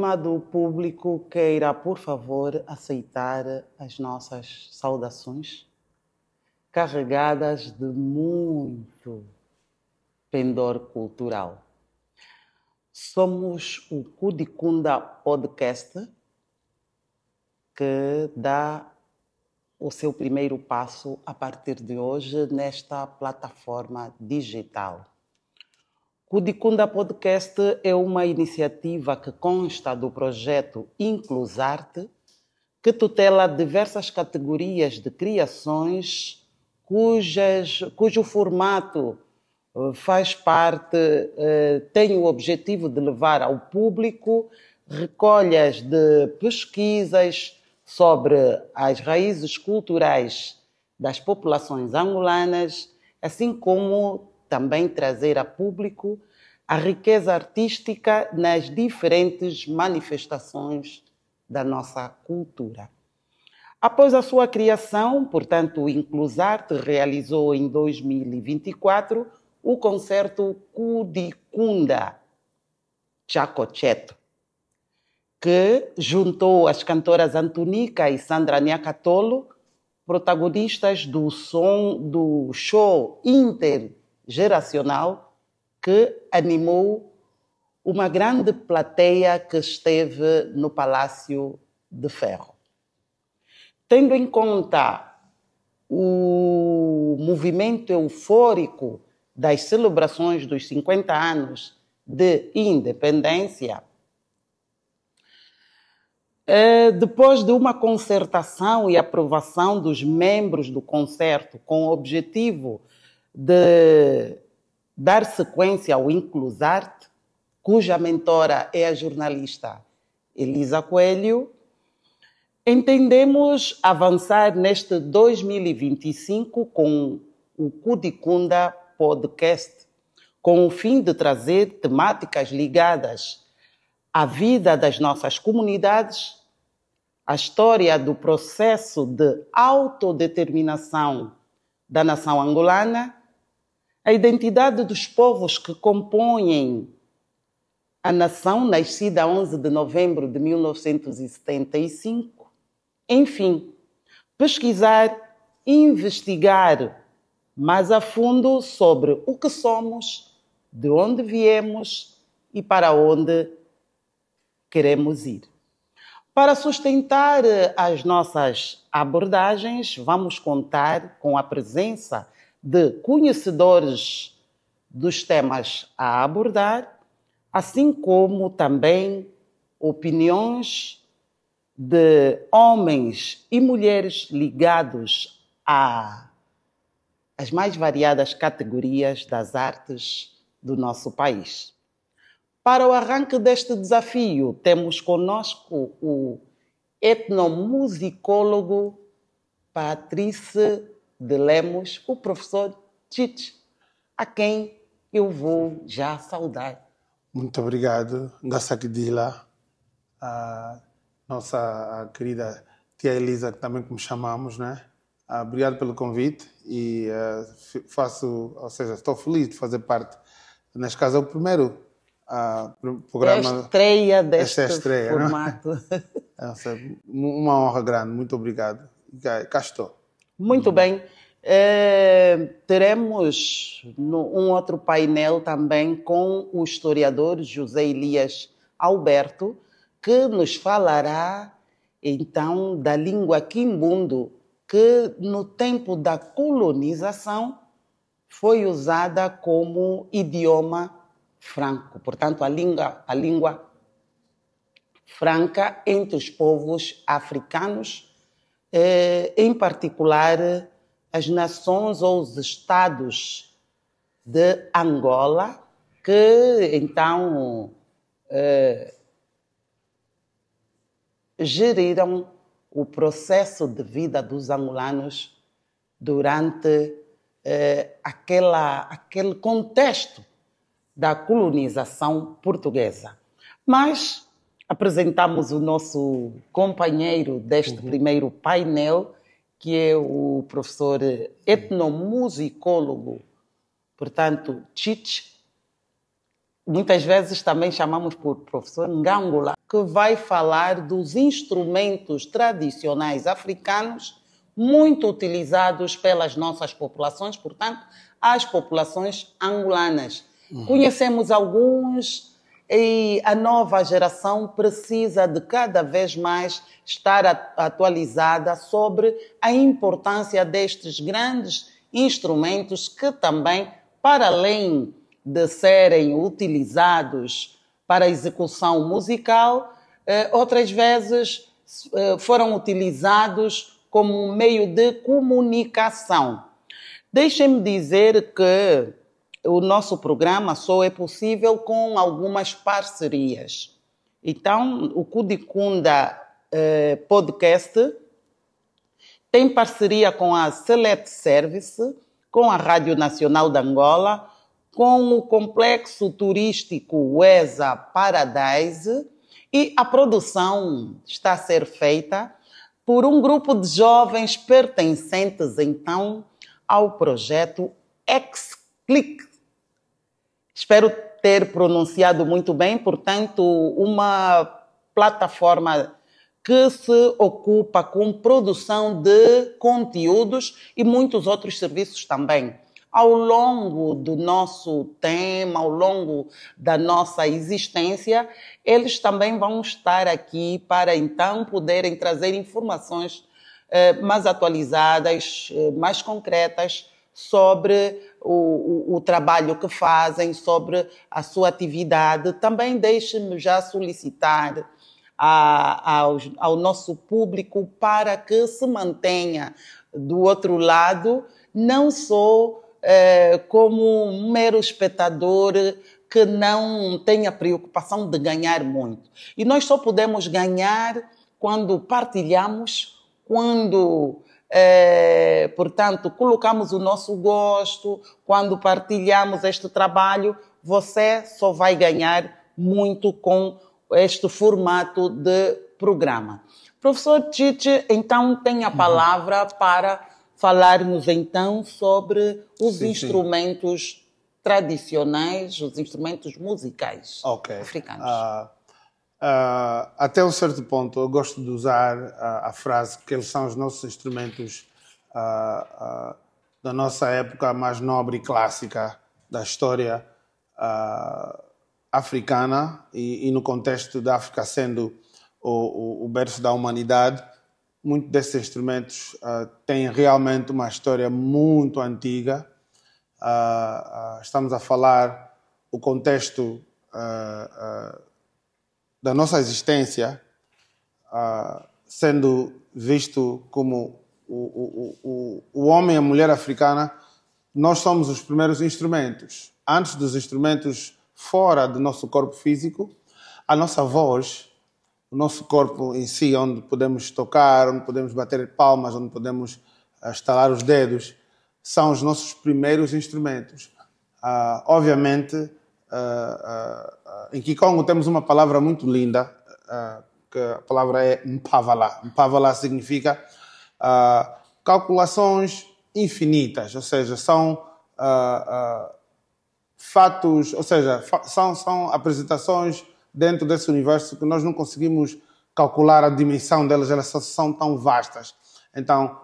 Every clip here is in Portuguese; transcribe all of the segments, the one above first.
estimado público, queira, por favor, aceitar as nossas saudações, carregadas de muito pendor cultural. Somos o Kudikunda Podcast, que dá o seu primeiro passo a partir de hoje nesta plataforma digital. Kudikunda Podcast é uma iniciativa que consta do projeto Inclusarte, que tutela diversas categorias de criações cujo formato faz parte, tem o objetivo de levar ao público recolhas de pesquisas sobre as raízes culturais das populações angolanas, assim como também trazer a público a riqueza artística nas diferentes manifestações da nossa cultura. Após a sua criação, portanto, o Inclusarte realizou em 2024 o concerto Kudikunda Chacocheto, que juntou as cantoras Antonica e Sandra Niakatolo, protagonistas do show intergeracional que animou uma grande plateia que esteve no Palácio de Ferro. Tendo em conta o movimento eufórico das celebrações dos 50 anos de independência, depois de uma concertação e aprovação dos membros do concerto com o objetivo de dar sequência ao Inclusarte, cuja mentora é a jornalista Elisa Coelho, entendemos avançar neste 2025 com o Kudikunda Podcast, com o fim de trazer temáticas ligadas à vida das nossas comunidades, à história do processo de autodeterminação da nação angolana, a identidade dos povos que compõem a nação nascida a 11 de novembro de 1975, enfim, pesquisar, investigar mais a fundo sobre o que somos, de onde viemos e para onde queremos ir. Para sustentar as nossas abordagens, vamos contar com a presença de conhecedores dos temas a abordar, assim como também opiniões de homens e mulheres ligados às mais variadas categorias das artes do nosso país. Para o arranque deste desafio, temos conosco o etnomusicólogo Patrício de Lemos, o professor Tite, a quem eu vou já saudar. Muito obrigado, Ngasakidila, a nossa querida tia Elisa, que também como chamamos, né? Obrigado pelo convite e estou feliz de fazer parte. Neste caso, é o primeiro programa. Estreia deste formato. Né? Uma honra grande, muito obrigado. Cá estou. Muito bem. Teremos um outro painel também com o historiador José Elias Alberto, que nos falará então da língua quimbundo, que no tempo da colonização foi usada como idioma franco, portanto a língua franca entre os povos africanos, em particular as nações ou os estados de Angola, que então geriram o processo de vida dos angolanos durante aquele contexto da colonização portuguesa. Mas apresentamos o nosso companheiro deste primeiro painel, que é o professor etnomusicólogo, portanto, Tite, muitas vezes também chamamos por professor Ngangula, que vai falar dos instrumentos tradicionais africanos muito utilizados pelas nossas populações, portanto, as populações angolanas. Conhecemos alguns e a nova geração precisa de cada vez mais estar atualizada sobre a importância destes grandes instrumentos que também, para além de serem utilizados para execução musical, outras vezes foram utilizados como um meio de comunicação. Deixem-me dizer que o nosso programa só é possível com algumas parcerias. Então, o Kudikunda Podcast tem parceria com a Select Service, com a Rádio Nacional de Angola, com o Complexo Turístico Weza Paradise, e a produção está a ser feita por um grupo de jovens pertencentes, então, ao projeto X-Click. Espero ter pronunciado muito bem, portanto, uma plataforma que se ocupa com produção de conteúdos e muitos outros serviços também. Ao longo do nosso tema, ao longo da nossa existência, eles também vão estar aqui para então poderem trazer informações mais atualizadas, mais concretas sobre o trabalho que fazem, sobre a sua atividade. Também deixe-me já solicitar ao nosso público para que se mantenha do outro lado, não só como um mero espectador que não tem a preocupação de ganhar muito. E nós só podemos ganhar quando partilhamos, quando, portanto, colocamos o nosso gosto, quando partilhamos este trabalho. Você só vai ganhar muito com este formato de programa. Professor Tite, então, tem a palavra para falar-nos então sobre os instrumentos tradicionais, os instrumentos musicais africanos. Até um certo ponto, eu gosto de usar a frase que eles são os nossos instrumentos da nossa época mais nobre e clássica da história africana e no contexto da África sendo o berço da humanidade. Muitos desses instrumentos têm realmente uma história muito antiga. Estamos a falar o contexto da nossa existência sendo visto como o homem e a mulher africana. Nós somos os primeiros instrumentos. Antes dos instrumentos fora do nosso corpo físico, a nossa voz, o nosso corpo em si, onde podemos tocar, onde podemos bater palmas, onde podemos estalar os dedos, são os nossos primeiros instrumentos. Obviamente, em Kikongo temos uma palavra muito linda, que a palavra é Mpavala. Mpavala significa calculações infinitas, ou seja, são fatos, ou seja, são apresentações dentro desse universo que nós não conseguimos calcular a dimensão delas, elas são tão vastas. Então,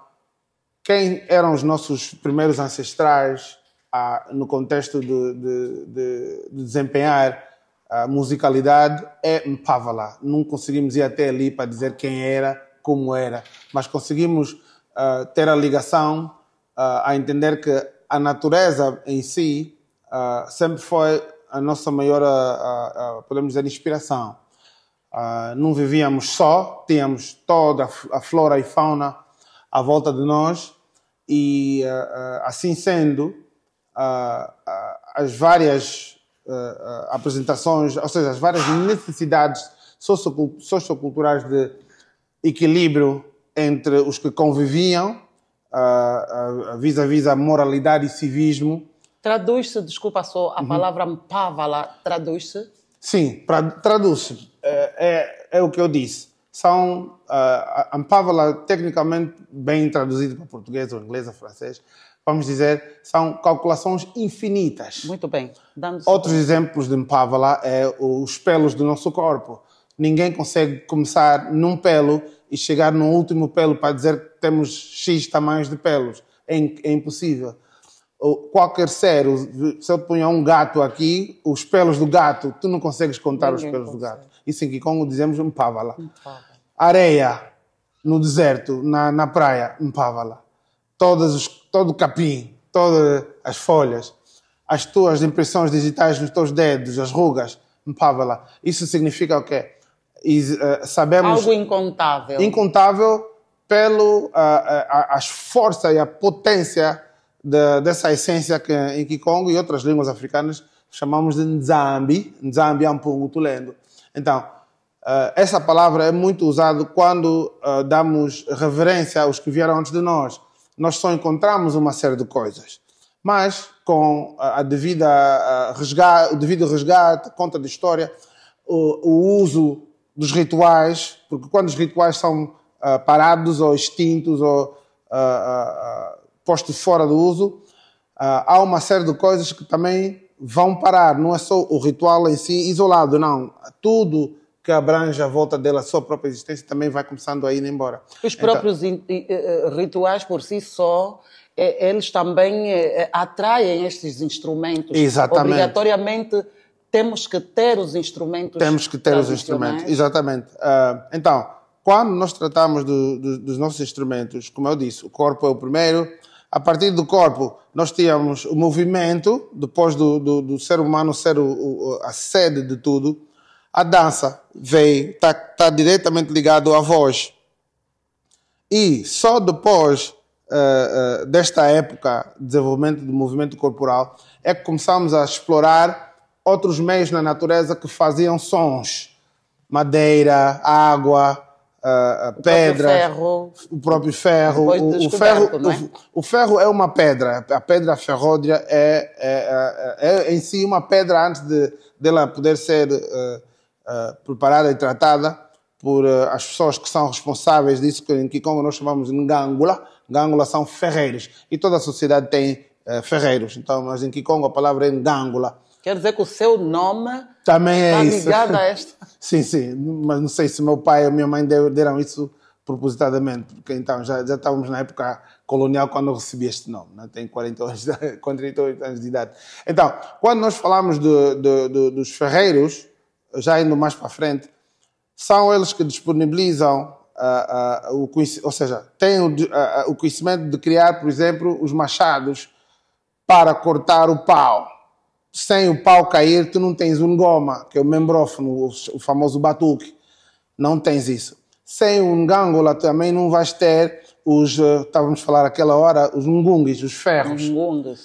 quem eram os nossos primeiros ancestrais no contexto de desempenhar a musicalidade é Mpavala. Não conseguimos ir até ali para dizer quem era, como era, mas conseguimos ter a ligação a entender que a natureza em si sempre foi a nossa maior, podemos dizer, inspiração. Não vivíamos só, tínhamos toda a flora e fauna à volta de nós e, assim sendo, as várias apresentações, ou seja, as várias necessidades socioculturais de equilíbrio entre os que conviviam, vis-à-vis a moralidade e civismo. Traduz-se, desculpa só, a palavra Mpavala traduz-se? Sim, traduz-se. É o que eu disse. A Mpavala, tecnicamente, bem traduzido para português ou inglês ou francês, vamos dizer, são calculações infinitas. Muito bem. Outros exemplos de Mpávala é os pelos do nosso corpo. Ninguém consegue começar num pelo e chegar no último pelo para dizer que temos X tamanhos de pelos. É impossível. Qualquer ser, se eu ponho um gato aqui, os pelos do gato, tu não consegues contar os pelos do gato. Isso em Kikongo dizemos Mpávala. Areia no deserto, na praia, Mpávala. Todo o capim, todas as folhas, as tuas impressões digitais nos teus dedos, as rugas, Mpávala. Isso significa o quê? Sabemos... Algo incontável. Incontável pelo a força e a potência dessa essência que em Kikongo e outras línguas africanas chamamos de Nzambi. Nzambi é um pouco tulendo. Então, essa palavra é muito usada quando damos reverência aos que vieram antes de nós. Nós só encontramos uma série de coisas. Mas, com o devido resgate, conta de história, o uso dos rituais, porque quando os rituais são parados ou extintos ou postos fora do uso, há uma série de coisas que também vão parar. Não é só o ritual em si isolado, não. Tudo que abrange a volta dela, a sua própria existência, também vai começando a ir embora. Os próprios rituais por si só, eles também atraem estes instrumentos. Exatamente. Obrigatoriamente temos que ter os instrumentos. Temos que ter os instrumentos, exatamente. Então, quando nós tratamos dos nossos instrumentos, como eu disse, o corpo é o primeiro. A partir do corpo, nós tínhamos o movimento, depois do ser humano ser a sede de tudo. A dança veio, está diretamente ligado à voz. E só depois desta época de desenvolvimento do movimento corporal é que começamos a explorar outros meios na natureza que faziam sons. Madeira, água, pedra, o próprio ferro. O ferro é uma pedra. A pedra ferródia é em si uma pedra antes dela poder ser preparada e tratada por as pessoas que são responsáveis disso, que em Kikongo nós chamamos de Ngangula. Ngangula são ferreiros. E toda a sociedade tem ferreiros. Então, mas em Kikongo a palavra é Ngangula. Quer dizer que o seu nome também é está ligado a esta? Sim, sim. Mas não sei se meu pai ou minha mãe deram isso propositadamente, porque então já estávamos na época colonial quando eu recebi este nome. Né? Tenho 48 anos de idade. Então, quando nós falamos dos ferreiros, já indo mais para frente, são eles que disponibilizam ou seja, têm o conhecimento de criar, por exemplo, os machados para cortar o pau. Sem o pau cair, tu não tens um ngoma, que é o membrófono, o famoso batuque. Não tens isso. Sem um ngangula também não vais ter estávamos a falar aquela hora, os ngunguis, os ferros.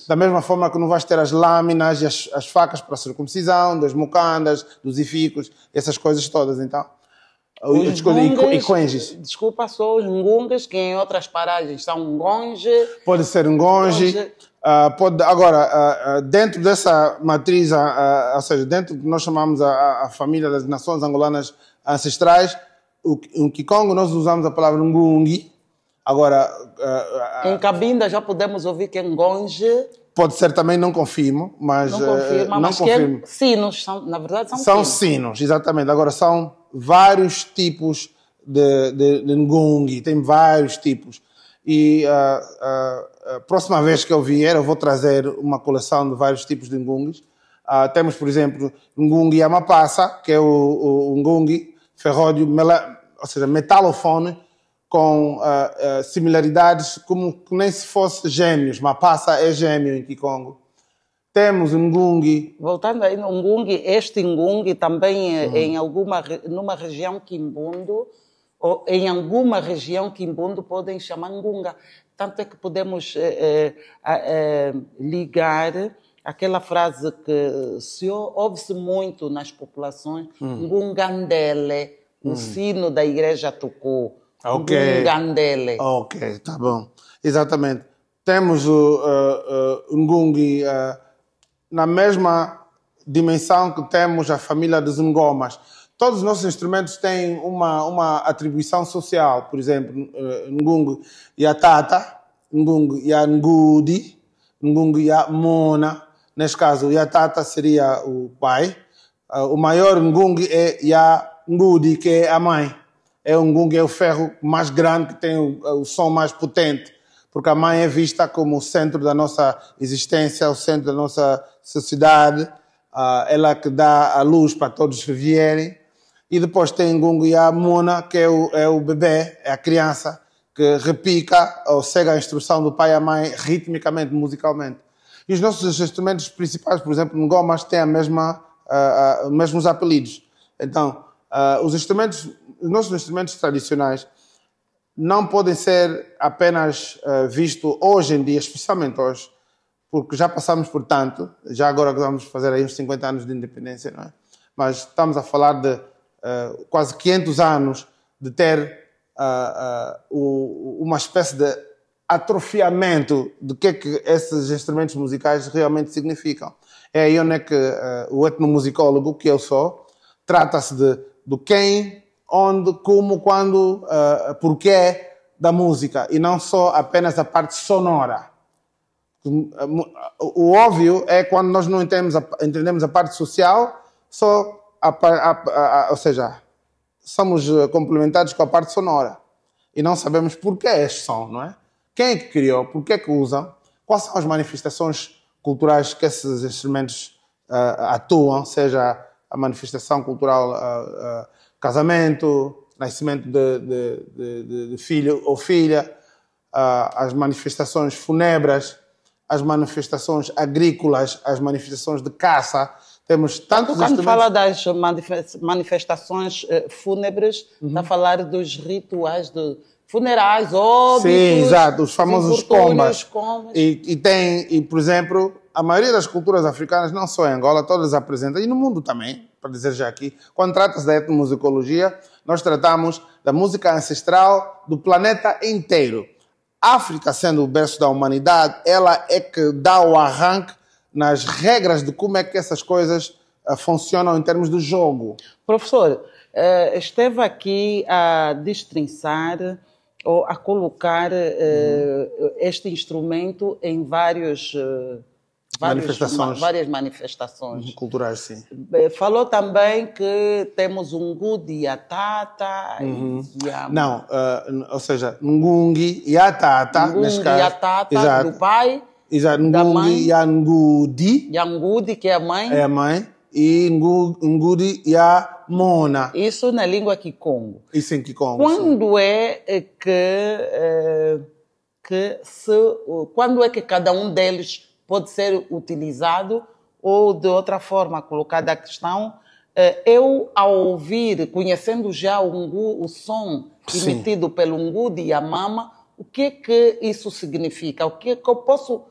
Da mesma forma que não vais ter as lâminas e as facas para a circuncisão, das mucandas, dos ificos, essas coisas todas, então. E conges. Desculpa, só os ngungas, que em outras paragens são ngonge. Pode ser ngonge. Agora, dentro dessa matriz, ou seja, dentro do que nós chamamos a família das nações angolanas ancestrais, em Kikongo nós usamos a palavra ngungi. Agora, em Cabinda já podemos ouvir que é ngonge. Pode ser também, não confirmo, mas... Não confirma, mas confirmo. Que é sinos, na verdade são sinos. São sinos, exatamente. Agora, são vários tipos de ngungi, tem vários tipos. E a próxima vez que eu vier, eu vou trazer uma coleção de vários tipos de ngungis. Temos, por exemplo, ngungi amapassa, que é o ngungi ferródio, ou seja, metalofone, com similaridades como que nem se fosse gêmeos. Mapassa é gêmeo em Kikongo. Temos um ngungi. Voltando aí no ngungi, este ngungi também é numa região quimbundo, ou em alguma região quimbundo podem chamar ngunga. Tanto é que podemos ligar aquela frase que ouve-se muito nas populações, ngungandele, o sino da igreja tocou. Ngungandele. Ok, tá bom. Exatamente. Temos o ngungi na mesma dimensão que temos a família dos ngomas. Todos os nossos instrumentos têm uma atribuição social. Por exemplo, ngungi yatata, ngung ya ngudi, ngung ya mona. Neste caso, ya tata seria o pai. O maior ngung é ya ngudi, que é a mãe. É o ngung, é o ferro mais grande, que tem o som mais potente. Porque a mãe é vista como o centro da nossa existência, o centro da nossa sociedade. Ela que dá a luz para todos que vierem. E depois tem ngung ya mona, que é o bebê, é a criança, que repica ou segue a instrução do pai e a mãe ritmicamente, musicalmente. E os nossos instrumentos principais, por exemplo, ngomas, têm os mesmos apelidos. Então, os nossos instrumentos tradicionais não podem ser apenas vistos hoje em dia, especialmente hoje, porque já passamos por tanto, já agora vamos fazer aí uns 50 anos de independência, não é? Mas estamos a falar de quase 500 anos de ter uma espécie de atrofiamento do que é que esses instrumentos musicais realmente significam. É aí onde é que o etnomusicólogo, que eu sou, trata-se do quem, onde, como, quando, porquê da música, e não só apenas a parte sonora. O óbvio é quando nós não entendemos a parte social, ou seja, somos complementados com a parte sonora e não sabemos porquê este som, não é? Quem é que criou? Porquê é que usam? Quais são as manifestações culturais que esses instrumentos atuam, seja a manifestação cultural, casamento, nascimento de filho ou filha, as manifestações fúnebres, as manifestações agrícolas, as manifestações de caça. Temos tantos Quando fala das manifestações fúnebres, está a falar dos rituais de funerais, óbitos... Sim, exato, os famosos combas. E, por exemplo, a maioria das culturas africanas, não só em Angola, todas apresentam, e no mundo também, para dizer já aqui, quando trata-se da etnomusicologia, nós tratamos da música ancestral do planeta inteiro. A África, sendo o berço da humanidade, ela é que dá o arranque nas regras de como é que essas coisas funcionam em termos de jogo. Professor, esteve aqui a destrinçar ou a colocar este instrumento em várias manifestações culturais, sim. Falou também que temos um ngudi e a tata. Não, ou seja, ngungi e a tata, neste caso. E a tata do pai. Exato, da mãe. Yangudi. Yangudi, que é a mãe. É a mãe. E Ngudi e a Mona. Isso na língua Kikongo. Isso em Kikongo. Quando quando é que cada um deles pode ser utilizado, ou de outra forma colocada a questão, eu ao ouvir, conhecendo já o som emitido pelo Ngudi e a mama, o que é que isso significa? O que é que eu posso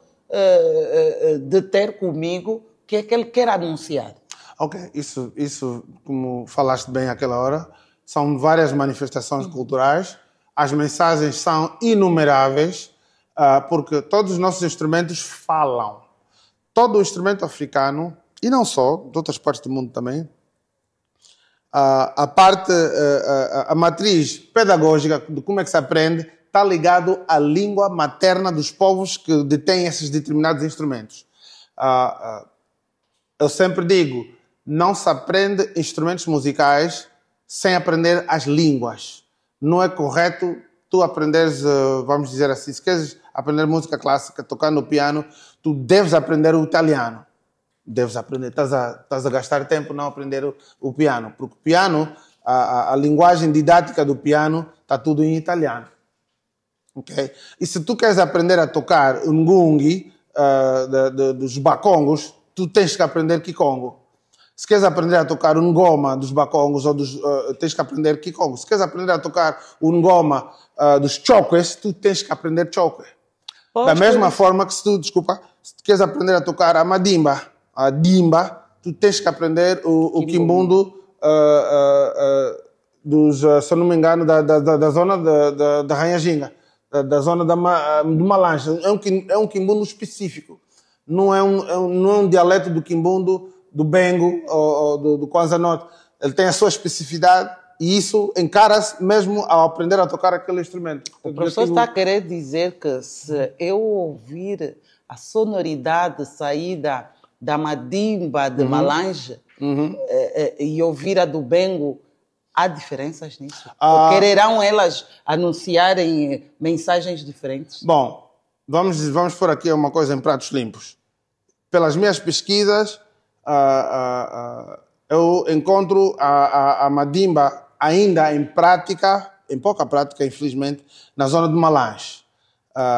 deter comigo? O que é que ele quer anunciar? Ok, isso, como falaste bem àquela hora, são várias manifestações culturais. As mensagens são inumeráveis, porque todos os nossos instrumentos falam. Todo o instrumento africano, e não só, de outras partes do mundo também, a matriz pedagógica de como é que se aprende está ligado à língua materna dos povos que detêm esses determinados instrumentos. Eu sempre digo, não se aprende instrumentos musicais sem aprender as línguas. Não é correto tu aprenderes, vamos dizer assim, se queres aprender música clássica, tocar no piano, tu deves aprender o italiano. Deves aprender, estás a gastar tempo não aprender o piano, porque o piano, a linguagem didática do piano está tudo em italiano. Okay? E se tu queres aprender a tocar o ngungi dos bakongos, tu tens que aprender Kikongo. Se queres aprender a tocar o ngoma dos bakongos, tens que aprender Kikongo. Se queres aprender a tocar o ngoma dos chokwes, tu tens que aprender chokwe. Da mesma forma que se tu queres aprender a tocar a madimba, a dimba, tu tens que aprender o quimbundo se eu não me engano, da zona da Ranhaginga, da zona do Malanche. É um quimbundo específico. Não é um dialeto do quimbundo do Bengo ou do Kwanza Norte. Ele tem a sua especificidade E isso encara-se mesmo ao aprender a tocar aquele instrumento. O professor está a querer dizer que se eu ouvir a sonoridade saída da madimba de Malange e ouvir a do bengo, há diferenças nisso? Ou quererão elas anunciarem mensagens diferentes? Bom, vamos pôr aqui uma coisa em pratos limpos. Pelas minhas pesquisas, eu encontro a madimba ainda em prática, em pouca prática, infelizmente, na zona de Malange.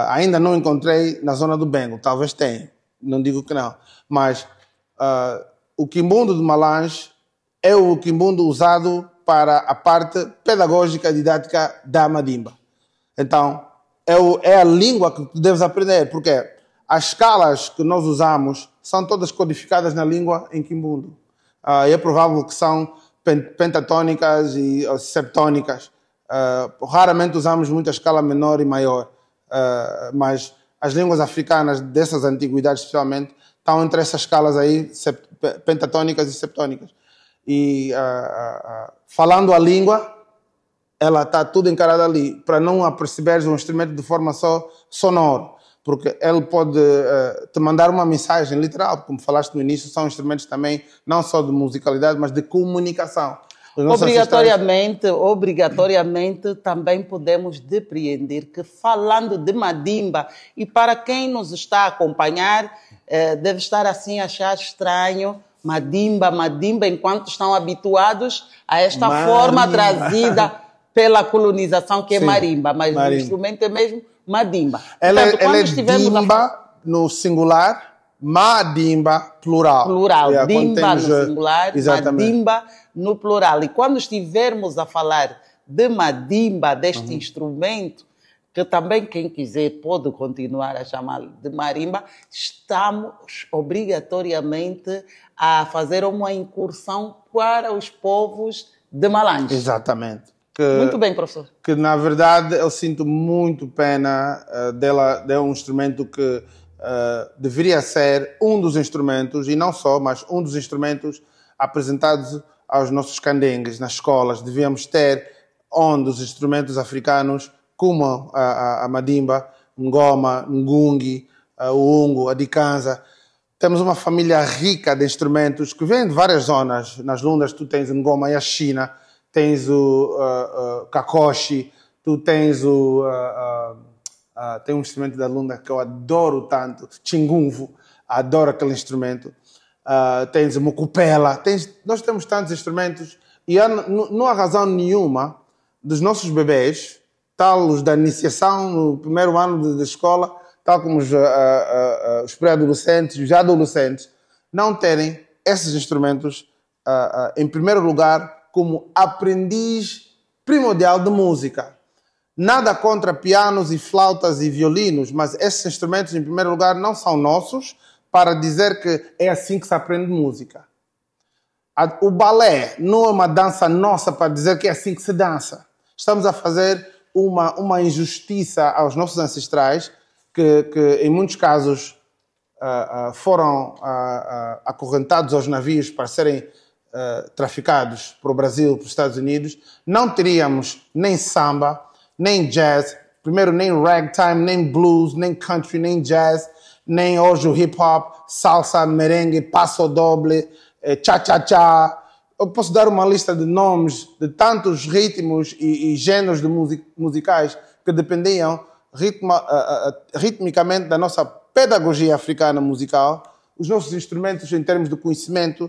Ainda não encontrei na zona do bengo, talvez tenha, não digo que não. Mas o quimbundo de Malange é o quimbundo usado para a parte pedagógica e didática da madimba. Então, é a língua que tu deves aprender, porque as escalas que nós usamos são todas codificadas na língua em quimbundo. É provável que são pentatônicas e septônicas. Raramente usamos muita escala menor e maior, mas as línguas africanas dessas antiguidades, especialmente, estão entre essas escalas aí, pentatônicas e septônicas. E falando a língua, ela está tudo encarada ali, para não aperceberes um instrumento de forma só sonora. Porque ele pode te mandar uma mensagem literal, como falaste no início, são instrumentos também, não só de musicalidade, mas de comunicação. Obrigatoriamente também podemos depreender que falando de madimba, e para quem nos está a acompanhar, deve estar assim a achar estranho, madimba, enquanto estão habituados a esta forma trazida pela colonização que é marimba, mas o instrumento é mesmo madimba. Ela é dimba no singular, madimba plural. Plural, dimba no singular, madimba no plural. E quando estivermos a falar de madimba, deste instrumento, que também quem quiser pode continuar a chamar de marimba, estamos obrigatoriamente a fazer uma incursão para os povos de Malange. Exatamente. Muito bem, professor. Que, na verdade, eu sinto muito pena dela. É um instrumento que deveria ser um dos instrumentos, e não só, mas um dos instrumentos apresentados aos nossos candengues nas escolas. Devíamos ter onde os instrumentos africanos, como a madimba, ngoma, ngungi, o ungo, a dikanza. Temos uma família rica de instrumentos que vêm de várias zonas. Nas lundas tu tens o ngoma e a China, tens o kakoshi, tu tens tem um instrumento da lunda que eu adoro tanto, chingunvo, adoro aquele instrumento. Tens o mukupela, nós temos tantos instrumentos e não há razão nenhuma dos nossos bebês, tal os da iniciação no primeiro ano de escola, tal como os pré-adolescentes, os adolescentes, não terem esses instrumentos em primeiro lugar como aprendiz primordial de música. Nada contra pianos e flautas e violinos, mas esses instrumentos, em primeiro lugar, não são nossos para dizer que é assim que se aprende música. O balé não é uma dança nossa para dizer que é assim que se dança. Estamos a fazer uma injustiça aos nossos ancestrais que em muitos casos foram acorrentados aos navios para serem traficados para o Brasil, para os Estados Unidos. Não teríamos nem samba, nem jazz, primeiro nem ragtime, nem blues, nem country, nem jazz, nem hoje o hip-hop, salsa, merengue, passo doble, cha-cha-cha. Eu posso dar uma lista de nomes de tantos ritmos e géneros de musicais que dependiam ritmicamente da nossa pedagogia africana musical, os nossos instrumentos em termos de conhecimento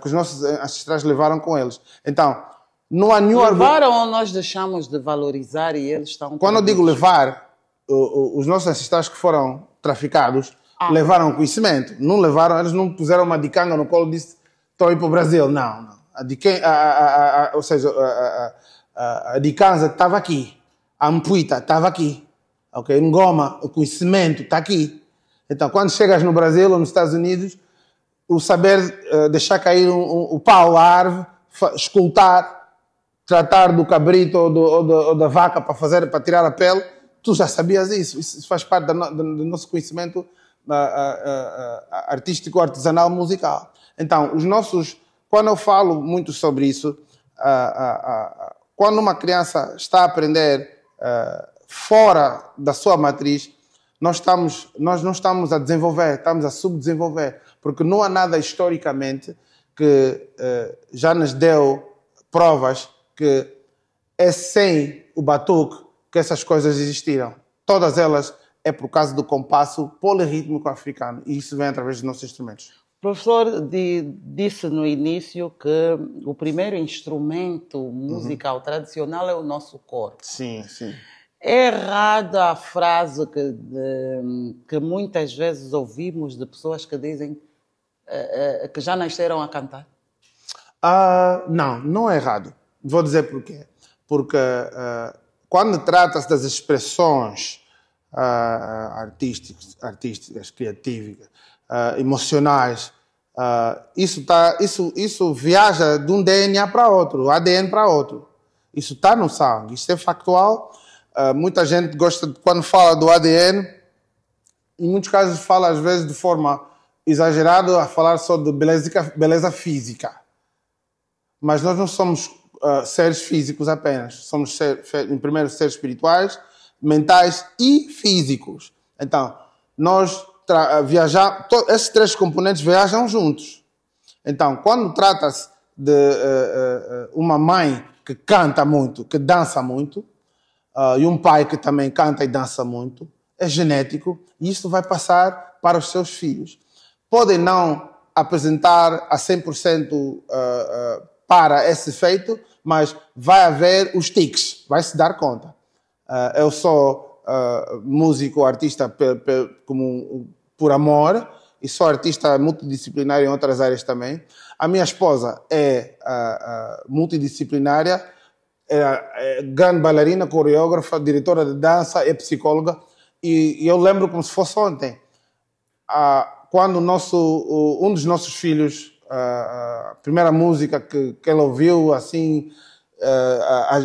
que os nossos ancestrais levaram com eles. Então, não há nenhum... Levaram ou nós deixamos de valorizar e eles estão... Quando eu digo levar, os nossos ancestrais que foram traficados levaram conhecimento. Não levaram, eles não puseram uma dicanga no colo e disse estou a ir para o Brasil. Não. Ou seja, a dicanza estava aqui. A ampuita estava aqui. Okay? Ngoma, o conhecimento está aqui. Então, quando chegas no Brasil ou nos Estados Unidos, o saber deixar cair o pau, a árvore, escultar, tratar do cabrito ou da vaca para tirar a pele, tu já sabias isso. Isso faz parte do nosso conhecimento artístico, artesanal, musical. Então, quando eu falo muito sobre isso, quando uma criança está a aprender fora da sua matriz, nós não estamos a desenvolver, estamos a subdesenvolver, porque não há nada historicamente que já nos deu provas que é sem o batuque que essas coisas existiram. Todas elas é por causa do compasso polirrítmico africano, e isso vem através dos nossos instrumentos. O professor disse no início que o primeiro instrumento musical tradicional é o nosso corpo. Sim, sim. É errada a frase que muitas vezes ouvimos de pessoas que dizem que já nasceram a cantar? Não é errado. Vou dizer porquê. Porque quando trata-se das expressões artísticas, criativas, emocionais, isso viaja de um DNA para outro, ADN para outro. Isso está no sangue, isso é factual. Muita gente gosta, quando fala do ADN, em muitos casos fala às vezes de forma exagerada, a falar só de beleza física. Mas nós não somos seres físicos apenas. Somos, em primeiro, seres espirituais, mentais e físicos. Então, nós esses três componentes viajam juntos. Então, quando trata-se de uma mãe que canta muito, que dança muito, e um pai que também canta e dança muito, é genético, e isso vai passar para os seus filhos. Podem não apresentar a 100% para esse feito, mas vai haver os tiques, vai se dar conta. Eu sou músico, artista por amor, e sou artista multidisciplinar em outras áreas também. A minha esposa é multidisciplinária, é grande bailarina, coreógrafa, diretora de dança, é psicóloga, e eu lembro como se fosse ontem, quando um dos nossos filhos, a primeira música que ela ouviu, assim,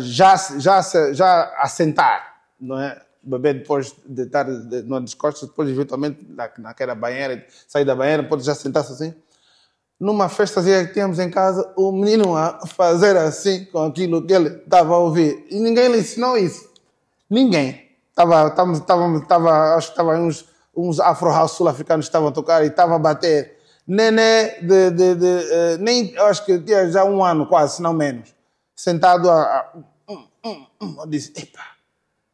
já a sentar, não é? O bebê, depois de estar nas costas, depois eventualmente naquela banheira, sair da banheira, pode já sentar-se assim. Numa festazinha que tínhamos em casa, o menino a fazer assim com aquilo que ele estava a ouvir. E ninguém lhe ensinou isso. Ninguém. Acho que estava uns afro-house sul-africanos que estavam a tocar e estava a bater. Nené nem, acho que tinha já 1 ano quase, se não menos. Sentado eu disse, epa,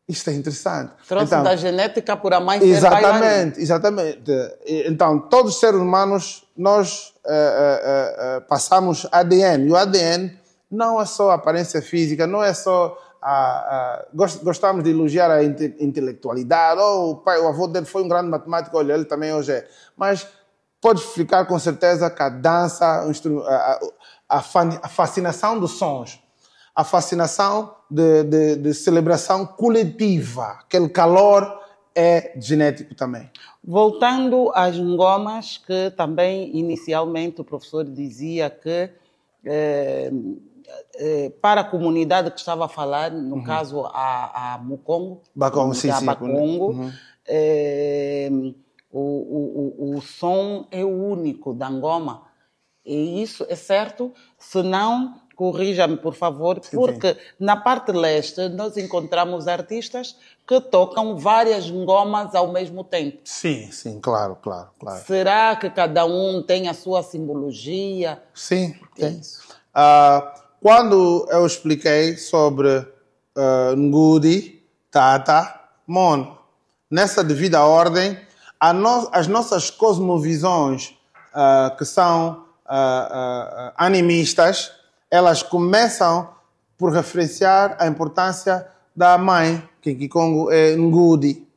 isto é interessante. Trouxe da genética por a mãe ser bailarina. Exatamente. Então, todos os seres humanos, nós passamos ADN. E o ADN não é só a aparência física, não é só... gostamos de elogiar a intelectualidade. O avô dele foi um grande matemático, olha, ele também hoje é. Mas pode ficar com certeza que a dança, a fascinação dos sons, a fascinação de celebração coletiva, aquele calor é genético também. Voltando às ngomas, que também inicialmente o professor dizia que para a comunidade que estava a falar, no caso a Mukongo, Bakongo, sim, Bakongo, o som é único da ngoma. E isso é certo? Se não, corrija-me, por favor, porque na parte leste nós encontramos artistas que tocam várias ngomas ao mesmo tempo. Sim, claro. Será que cada um tem a sua simbologia? Sim, tem. Quando eu expliquei sobre Ngudi, Tata, Mono, nessa devida ordem, as nossas cosmovisões, que são animistas, elas começam por referenciar a importância da mãe, que em Kikongo é Ngudi.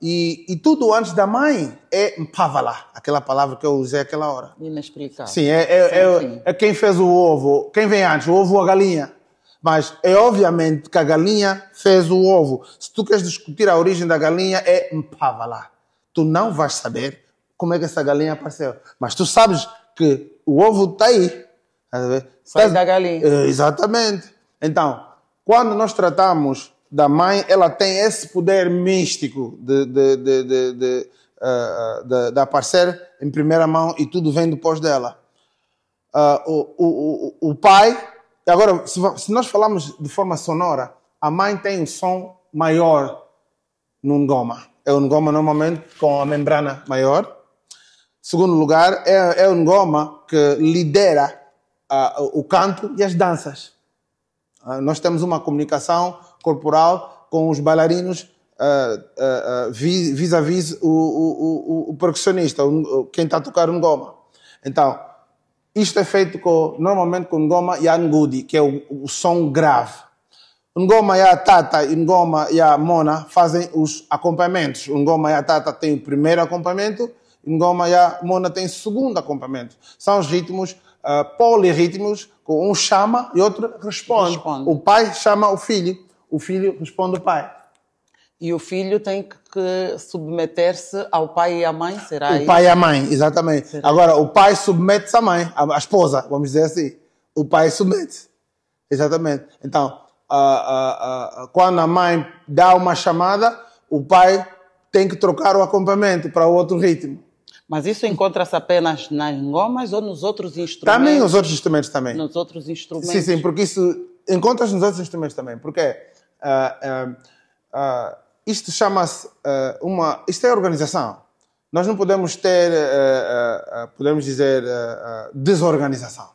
E tudo antes da mãe é Mpavala, aquela palavra que eu usei aquela hora. Inexplicável. Sim, é quem fez o ovo. Quem vem antes, o ovo ou a galinha? Mas é obviamente que a galinha fez o ovo. Se tu queres discutir a origem da galinha, é Mpavala. Tu não vais saber como é que essa galinha apareceu. Mas tu sabes que o ovo está aí. Sai da galinha. Exatamente. Então, quando nós tratamos da mãe, ela tem esse poder místico de aparecer em primeira mão e tudo vem depois dela. o pai... Agora, se nós falamos de forma sonora, a mãe tem um som maior no ngoma. É o ngoma normalmente com a membrana maior. Segundo lugar, é o ngoma que lidera o canto e as danças. Nós temos uma comunicação corporal com os bailarinos vis-à-vis o percussionista, quem está a tocar o ngoma. Então, isto é feito normalmente com ngoma e a ngudi, que é o som grave. O ngoma e a tata e o ngoma e a mona fazem os acompanhamentos. O ngoma e a tata têm o primeiro acompanhamento, o ngoma e a mona têm o segundo acompanhamento. São os ritmos polirritmos, com um chama e outro responde. O pai chama o filho responde o pai. E o filho tem que submeter-se ao pai e à mãe, será isso? O pai e a mãe, exatamente. Será? Agora, o pai submete-se à mãe, à esposa, vamos dizer assim. O pai submete-se. Exatamente. Então, quando a mãe dá uma chamada, o pai tem que trocar o acompanhamento para o outro ritmo. Mas isso encontra-se apenas nas ngomas ou nos outros instrumentos? Também nos outros instrumentos também. Nos outros instrumentos? Sim, porque isso encontra-se nos outros instrumentos também. Porque isto chama-se isto é organização. Nós não podemos ter, podemos dizer, desorganização.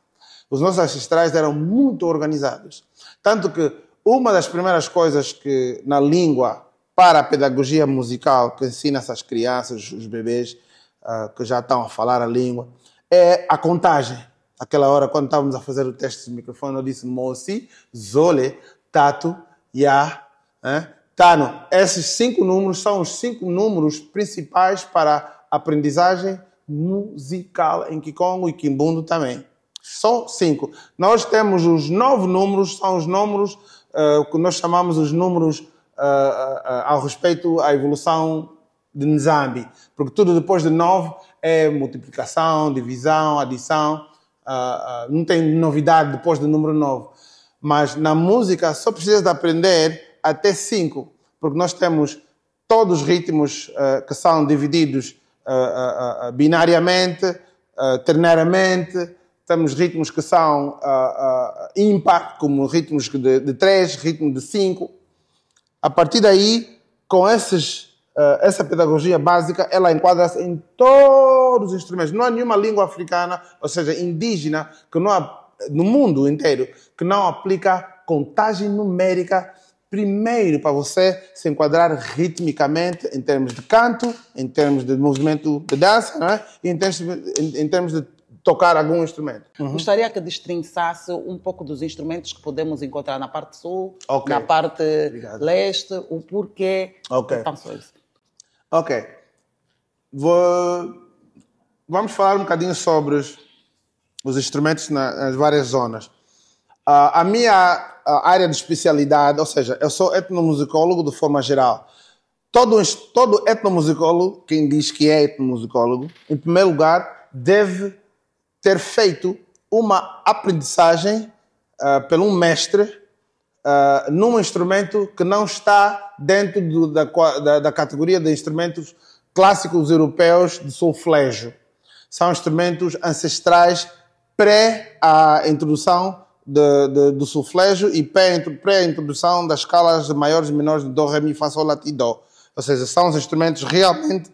Os nossos ancestrais eram muito organizados. Tanto que uma das primeiras coisas que na língua, para a pedagogia musical, que ensina-se às crianças, os bebês, que já estão a falar a língua, é a contagem. Aquela hora, quando estávamos a fazer o teste do microfone, eu disse Mosi, Zole, Tatu, Ya, Tano. Esses 5 números são os 5 números principais para a aprendizagem musical em Kikongo e Kimbundo também. Só 5. Nós temos os 9 números, são os números que nós chamamos os números ao respeito à evolução de Nzambi, porque tudo depois de 9 é multiplicação, divisão, adição, não tem novidade depois do número 9. Mas na música só precisa de aprender até 5, porque nós temos todos os ritmos que são divididos binariamente, ternariamente, temos ritmos que são ímpar, como ritmos de 3, ritmo de 5. A partir daí, com essa pedagogia básica, ela enquadra-se em todos os instrumentos. Não há nenhuma língua africana, ou seja, indígena, no mundo inteiro, que não aplica contagem numérica primeiro para você se enquadrar ritmicamente em termos de canto, em termos de movimento de dança, não é? E em termos de tocar algum instrumento. Gostaria que destrinçasse um pouco dos instrumentos que podemos encontrar na parte sul, Okay. na parte Obrigado. leste, o porquê. Ok. Então, só isso. Ok. Vamos falar um bocadinho sobre os instrumentos nas várias zonas. A minha área de especialidade, ou seja, eu sou etnomusicólogo de forma geral. Todo etnomusicólogo, quem diz que é etnomusicólogo, em primeiro lugar, deve ter feito uma aprendizagem por um mestre num instrumento que não está dentro da categoria de instrumentos clássicos europeus de solfégio. São instrumentos ancestrais pré a introdução do solfégio e pré a introdução das escalas de maiores e menores de Dó, Ré, Mi, Fá, Sol, Lá, Ti, Dó. Ou seja, são os instrumentos realmente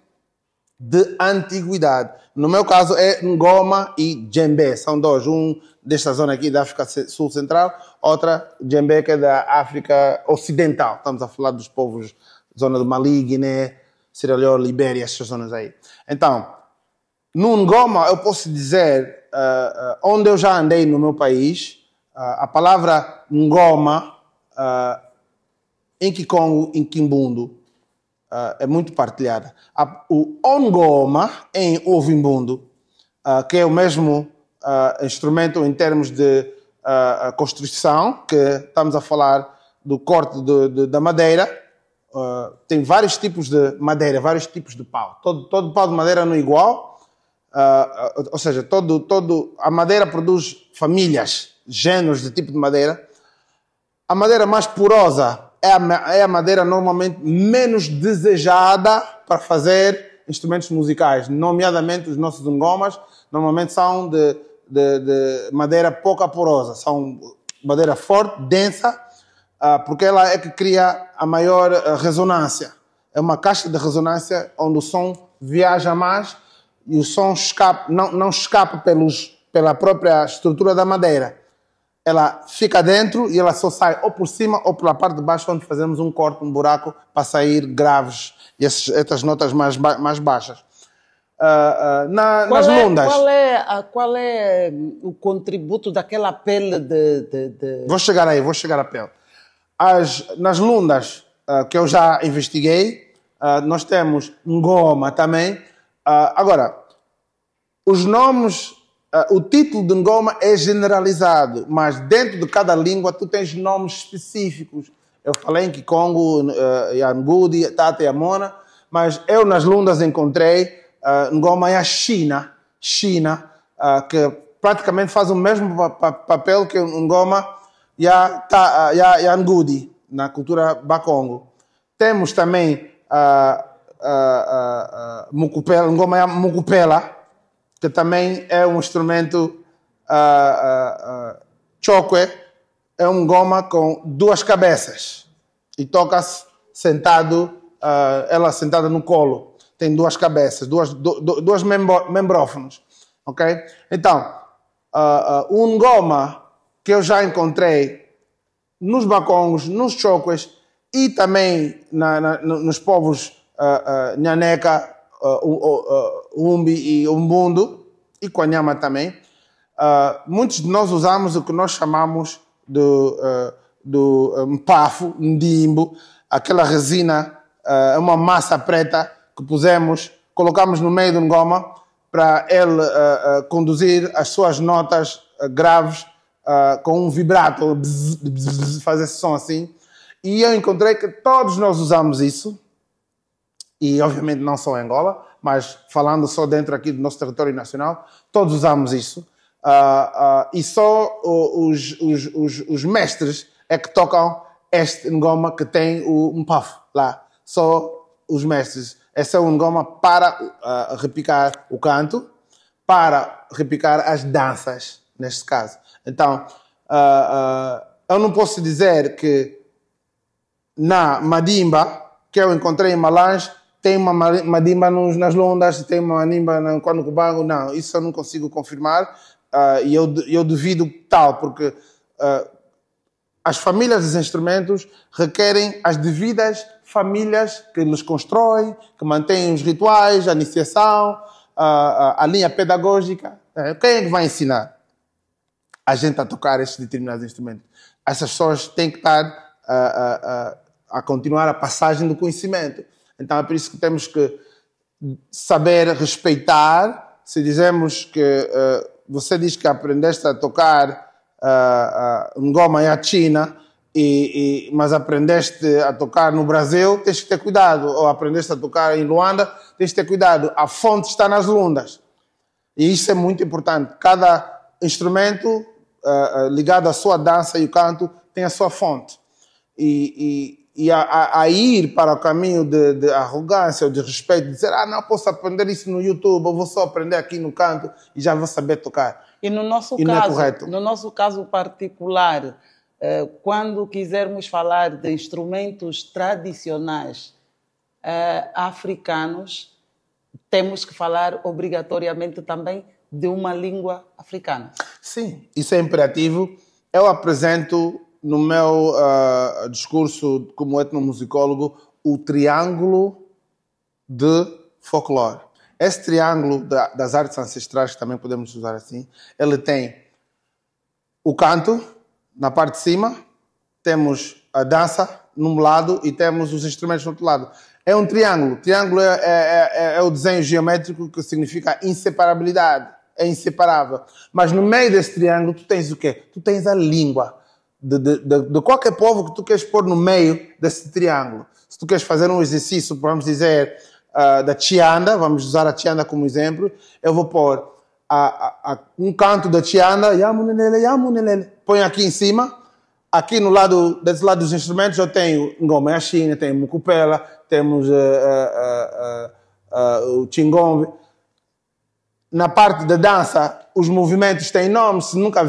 de antiguidade. No meu caso é ngoma e djembe. São dois. Um desta zona aqui da África Sul Central, outra djembe que é da África Ocidental. Estamos a falar dos povos zona do Mali, Guiné, Sierra Leone, Libéria, essas zonas aí. Então, no ngoma eu posso dizer, onde eu já andei no meu país, a palavra ngoma em Kikongo, em Kimbundo, é muito partilhada. O ongoma em Ovimbundo, que é o mesmo instrumento em termos de construção, que estamos a falar do corte da madeira. Tem vários tipos de madeira, vários tipos de pau. Todo pau de madeira não é igual. Ou seja, a madeira produz famílias, gêneros de tipo de madeira. A madeira mais porosa é a madeira normalmente menos desejada para fazer instrumentos musicais, nomeadamente os nossos ngomas, normalmente são de de madeira pouco porosa. São madeira forte, densa, porque ela é que cria a maior ressonância. É uma caixa de ressonância onde o som viaja mais e o som escapa, não escapa pela própria estrutura da madeira. Ela fica dentro e ela só sai ou por cima ou pela parte de baixo, onde fazemos um corte, um buraco, para sair graves e essas notas mais baixas. Nas lundas. Qual é o contributo daquela pele de... Vou chegar à pele. Nas lundas, que eu já investiguei, nós temos ngoma também. Agora, os nomes... o título de ngoma é generalizado, mas dentro de cada língua tu tens nomes específicos. Eu falei em Kikongo, Yangudi, Tata e Amona, mas eu nas lundas encontrei ngoma é a China, que praticamente faz o mesmo papel que ngoma e a Ngudi, na cultura Bakongo. Temos também Mukupela, ngoma é a Mukupela, que também é um instrumento chokwe, é um ngoma com duas cabeças e toca-se sentado, ela sentada no colo. Tem duas cabeças, dois membrófonos, ok? Então, um ngoma que eu já encontrei nos Bakongos, nos chokwes e também nos povos Nhaneca, Umbi e Umbundo, e Kwanyama também, muitos de nós usamos o que nós chamamos do mpafo, ndimbo, aquela resina, uma massa preta que colocamos no meio do ngoma para ele conduzir as suas notas graves com um vibrato, fazer esse som assim. E eu encontrei que todos nós usamos isso, e obviamente não só em Angola, mas falando só dentro aqui do nosso território nacional, todos usamos isso. E só os mestres é que tocam este ngoma que tem o mpafo lá. Só os mestres. Esse é um ngoma para repicar o canto, para repicar as danças, neste caso. Então, eu não posso dizer que na Madimba, que eu encontrei em Malange, tem uma Madimba nas Lundas, tem uma Madimba no Cubango. Não, isso eu não consigo confirmar. E eu duvido tal, porque as famílias dos instrumentos requerem as devidas famílias que nos constroem, que mantêm os rituais, a iniciação, a linha pedagógica. Quem é que vai ensinar a gente a tocar estes determinados instrumentos? Essas pessoas têm que estar a continuar a passagem do conhecimento. Então é por isso que temos que saber respeitar. Se dizemos que você diz que aprendeste a tocar ngoma e a China, mas aprendeste a tocar no Brasil, tens que ter cuidado. Ou aprendeste a tocar em Luanda, tens que ter cuidado. A fonte está nas lundas. E isso é muito importante. Cada instrumento ligado à sua dança e o canto tem a sua fonte. E a ir para o caminho de arrogância ou de respeito, de dizer, não posso aprender isso no YouTube, eu vou só aprender aqui no canto e já vou saber tocar. E no nosso caso, não é correto. No nosso caso particular, quando quisermos falar de instrumentos tradicionais africanos, temos que falar obrigatoriamente também de uma língua africana. Sim, isso é imperativo. Eu apresento no meu discurso como etnomusicólogo o triângulo de folclore. Esse triângulo das artes ancestrais, que também podemos usar assim, ele tem o canto na parte de cima, temos a dança num lado e temos os instrumentos no outro lado. É um triângulo. Triângulo é o desenho geométrico que significa inseparabilidade. É inseparável. Mas no meio desse triângulo tu tens o quê? Tu tens a língua de qualquer povo que tu queres pôr no meio desse triângulo. Se tu queres fazer um exercício, vamos dizer, da Chianda, vamos usar a Chianda como exemplo, eu vou pôr um canto da Chianda, yamunelele, yamunelele, põe aqui em cima. Aqui no lado, desse lado dos instrumentos, eu tenho ngoma e a China, tenho Mukupela, temos o Chingombe. na parte da dança, os movimentos têm nomes. Se nunca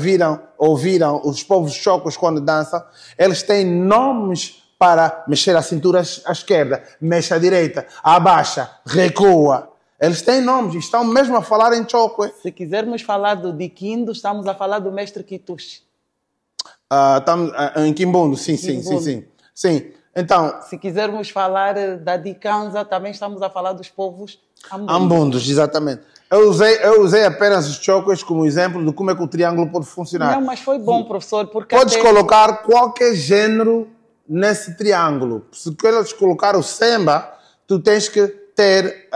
ouviram os povos chocos quando dançam, eles têm nomes para mexer a cintura à esquerda, mexe à direita, abaixa, recua. Eles têm nomes, estão mesmo a falar em choco. Se quisermos falar do Diquindo, estamos a falar do mestre Kitushi. Estamos em Quimbundo, sim. Então, se quisermos falar da Dikanza, também estamos a falar dos povos ambundos. Ambundos, exatamente. Eu usei apenas os chocos como exemplo de como é que o triângulo pode funcionar. Não, mas foi bom, professor, porque podes colocar qualquer género nesse triângulo. Se queres colocar o samba, tu tens que ter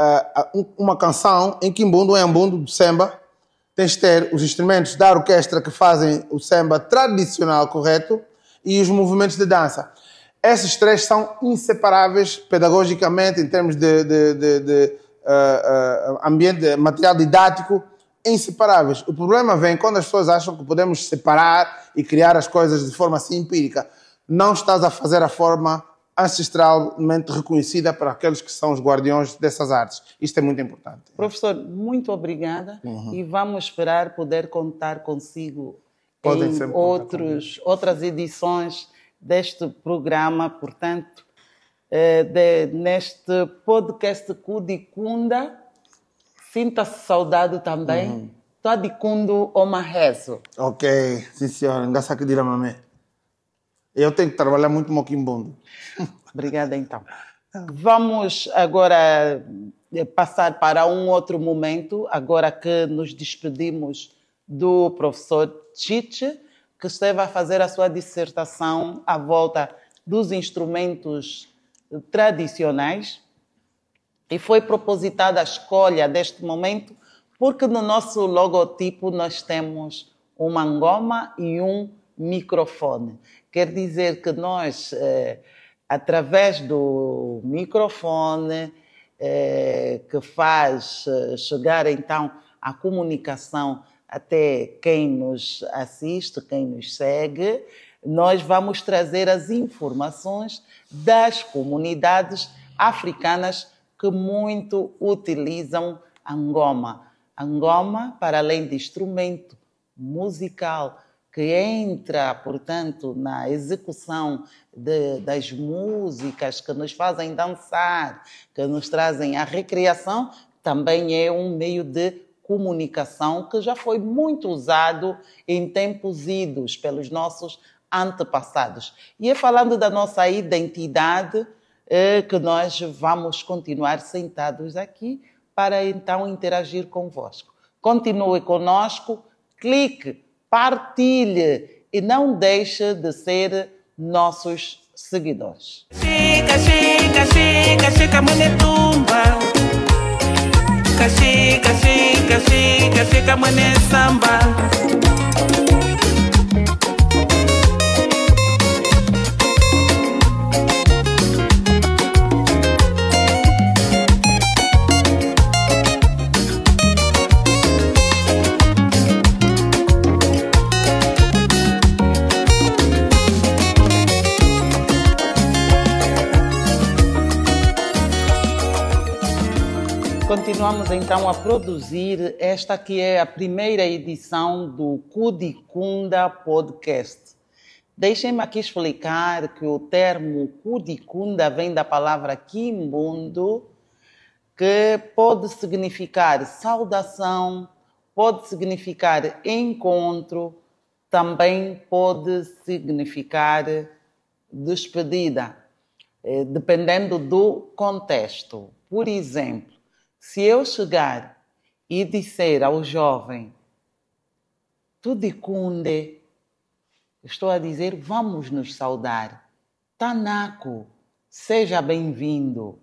uma canção em Quimbundo, em Ambundo, do samba. Tens de ter os instrumentos da orquestra que fazem o samba tradicional, correto? E os movimentos de dança. Esses três são inseparáveis pedagogicamente, em termos de ambiente, material didático, inseparáveis. O problema vem quando as pessoas acham que podemos separar e criar as coisas de forma assim empírica. Não estás a fazer a forma ancestralmente reconhecida para aqueles que são os guardiões dessas artes. Isto é muito importante. Professor, muito obrigada e vamos esperar poder contar consigo em outras edições deste programa, portanto, neste podcast Kudikunda. Sinta-se saudade também. Tadikundu Omaheso. Ok, sim senhora. Engraçado que dirá mamãe. Eu tenho que trabalhar muito no Quimbundo. Obrigada, então. Vamos agora passar para um outro momento, agora que nos despedimos do professor Chiche, que esteve a fazer a sua dissertação à volta dos instrumentos tradicionais. E foi propositada a escolha deste momento porque no nosso logotipo nós temos uma ngoma e um microfone. Quer dizer que nós, através do microfone, que faz chegar então a comunicação até quem nos assiste, quem nos segue, nós vamos trazer as informações das comunidades africanas que muito utilizam a ngoma. A ngoma, para além de instrumento musical, que entra, portanto, na execução das músicas que nos fazem dançar, que nos trazem a recreação, também é um meio de comunicação que já foi muito usado em tempos idos pelos nossos antepassados. E é falando da nossa identidade que nós vamos continuar sentados aqui para então interagir convosco. Continue conosco, clique, partilhe e não deixe de ser nossos seguidores. Chica, chica, chica, chica, manetumba. Chica, chica, chica, chica, mané samba. Continuamos então a produzir esta que é a primeira edição do Kudikunda Podcast. Deixem-me aqui explicar que o termo Kudikunda vem da palavra Quimbundo, que pode significar saudação, pode significar encontro, também pode significar despedida, dependendo do contexto. Por exemplo, se eu chegar e disser ao jovem, Tudikunde, estou a dizer, vamos nos saudar. Tanako, seja bem-vindo.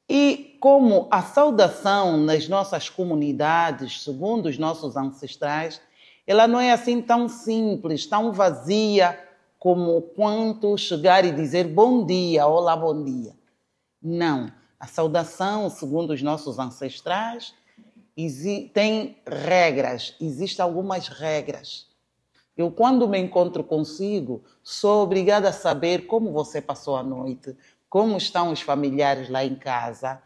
E como a saudação nas nossas comunidades, segundo os nossos ancestrais, ela não é assim tão simples, tão vazia como quanto chegar e dizer bom dia, olá, bom dia. Não. A saudação, segundo os nossos ancestrais, tem regras, existem algumas regras. Eu, quando me encontro consigo, sou obrigada a saber como você passou a noite, como estão os familiares lá em casa,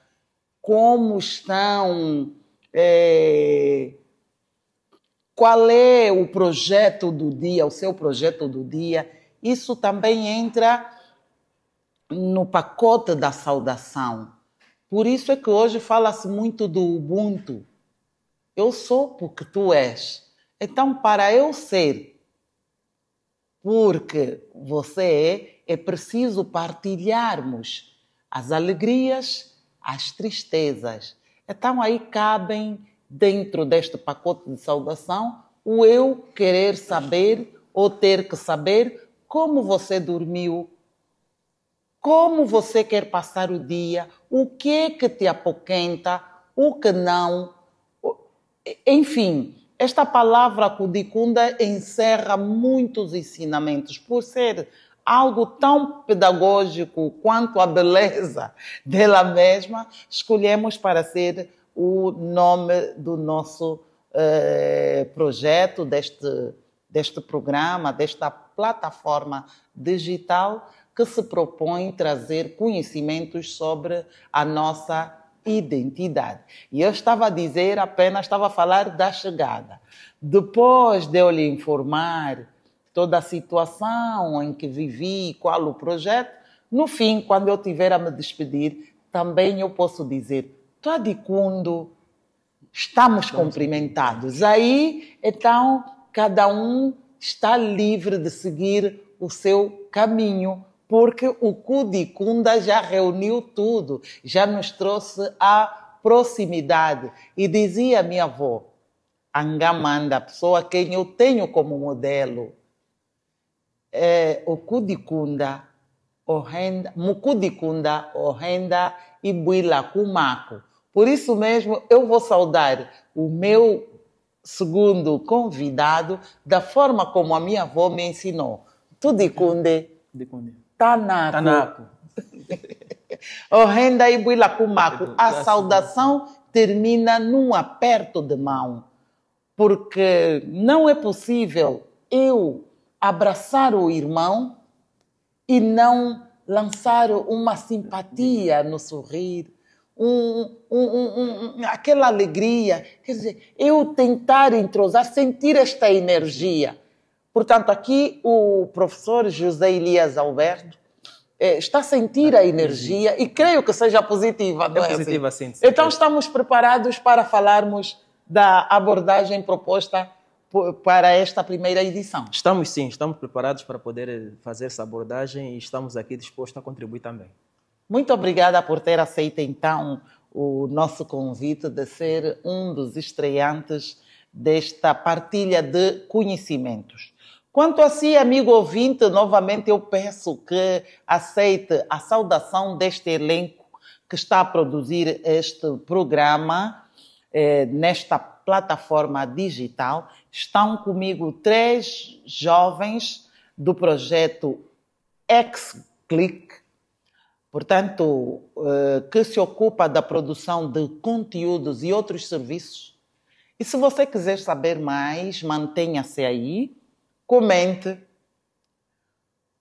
como estão qual é o projeto do dia, o seu projeto do dia. Isso também entra no pacote da saudação. Por isso é que hoje fala-se muito do Ubuntu. Eu sou porque tu és. Então, para eu ser porque você é preciso partilharmos as alegrias, as tristezas. Então, aí cabem, dentro deste pacote de saudação, o eu querer saber ou ter que saber como você dormiu, como você quer passar o dia, o que te apoquenta, o que não. Enfim, esta palavra Kudikunda encerra muitos ensinamentos, por ser algo tão pedagógico quanto a beleza dela mesma, escolhemos para ser o nome do nosso projeto, deste programa, desta plataforma digital que se propõe trazer conhecimentos sobre a nossa identidade. E eu estava a falar da chegada. Depois de eu lhe informar toda a situação em que vivi, qual o projeto, no fim, quando eu tiver a me despedir, também eu posso dizer, Tuadicundo, estamos cumprimentados. Aí, então, cada um está livre de seguir o seu caminho, porque o Kudikunda já reuniu tudo, já nos trouxe a proximidade. E dizia minha avó, Angamanda, a pessoa a quem eu tenho como modelo, o Kudikunda, Mukudikunda, Orrenda e Buila Kumako. Por isso mesmo, eu vou saudar o meu segundo convidado da forma como a minha avó me ensinou. Tudikunde, Tanaku. Orrenda e Buila Kumako. A saudação termina num aperto de mão, porque não é possível eu abraçar o irmão e não lançar uma simpatia no sorrir, aquela alegria. Quer dizer, eu tentar entrosar, sentir esta energia. Portanto, aqui o professor José Elias Alberto está a sentir a energia e creio que seja positiva, não é? É positiva, sim. Então, estamos preparados para falarmos da abordagem proposta para esta primeira edição. Estamos sim, estamos preparados para poder fazer essa abordagem e estamos aqui dispostos a contribuir também. Muito obrigada por ter aceito, então, o nosso convite de ser um dos estreantes desta partilha de conhecimentos. Quanto a si, amigo ouvinte, novamente eu peço que aceite a saudação deste elenco que está a produzir este programa nesta plataforma digital. Estão comigo 3 jovens do projeto X-Click, portanto, que se ocupa da produção de conteúdos e outros serviços. E se você quiser saber mais, mantenha-se aí, comente,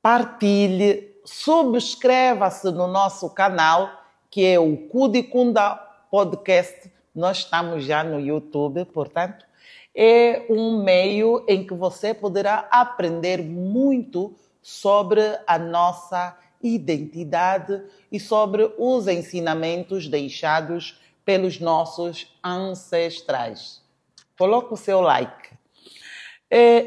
partilhe, subscreva-se no nosso canal, que é o Kudikunda Podcast. Nós estamos já no YouTube, portanto, é um meio em que você poderá aprender muito sobre a nossa identidade e sobre os ensinamentos deixados pelos nossos ancestrais. Coloque o seu like.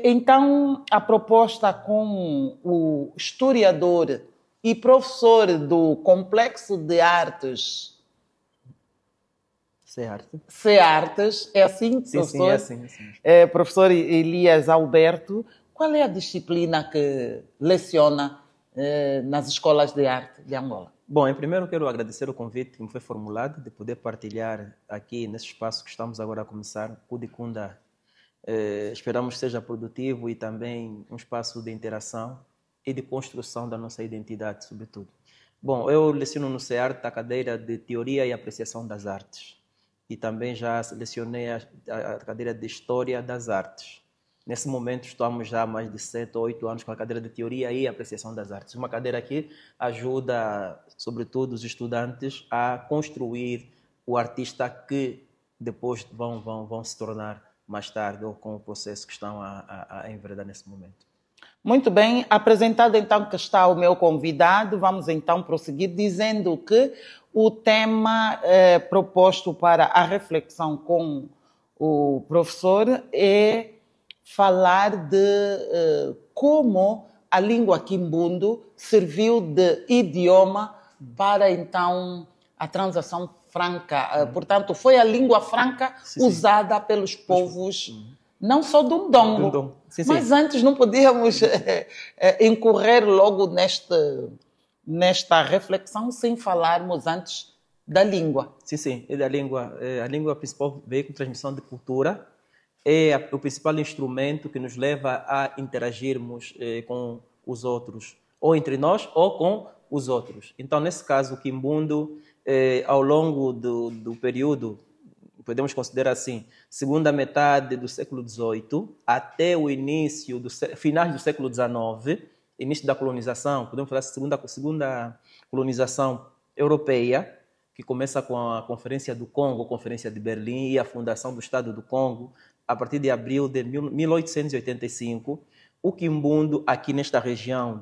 Então, a proposta com o historiador e professor do Complexo de Artes CEARTES, é assim, sim, professor? Sim, é assim. Professor Elias Alberto, qual é a disciplina que leciona nas escolas de arte de Angola? Bom, em primeiro quero agradecer o convite que me foi formulado de poder partilhar aqui nesse espaço que estamos agora a começar, Kudikunda. Esperamos que seja produtivo e também um espaço de interação e de construção da nossa identidade, sobretudo. Bom, eu leciono no CEARTE a cadeira de Teoria e Apreciação das Artes. E também já lecionei a cadeira de História das Artes. Nesse momento estamos já há mais de 7 ou 8 anos com a cadeira de Teoria e Apreciação das Artes. Uma cadeira que ajuda, sobretudo, os estudantes a construir o artista que depois vão se tornar mais tarde ou com o processo que estão a enveredar nesse momento. Muito bem, apresentado então que está o meu convidado, vamos então prosseguir dizendo que o tema proposto para a reflexão com o professor é falar de como a língua quimbundo serviu de idioma para então a transação franca. Portanto, foi a língua franca usada pelos povos, não só do Ndongo, mas antes não podíamos incorrer logo nesta reflexão sem falarmos antes da língua. Sim. A língua principal veículo de transmissão de cultura, é o principal instrumento que nos leva a interagirmos com os outros, ou entre nós ou com os outros. Então, nesse caso, o quimbundo, ao longo do período, podemos considerar assim, segunda metade do século XVIII até o início, finais do século XIX, início da colonização, podemos falar segunda colonização europeia, que começa com a Conferência do Congo, a Conferência de Berlim e a fundação do Estado do Congo, a partir de abril de 1885, o quimbundo aqui nesta região,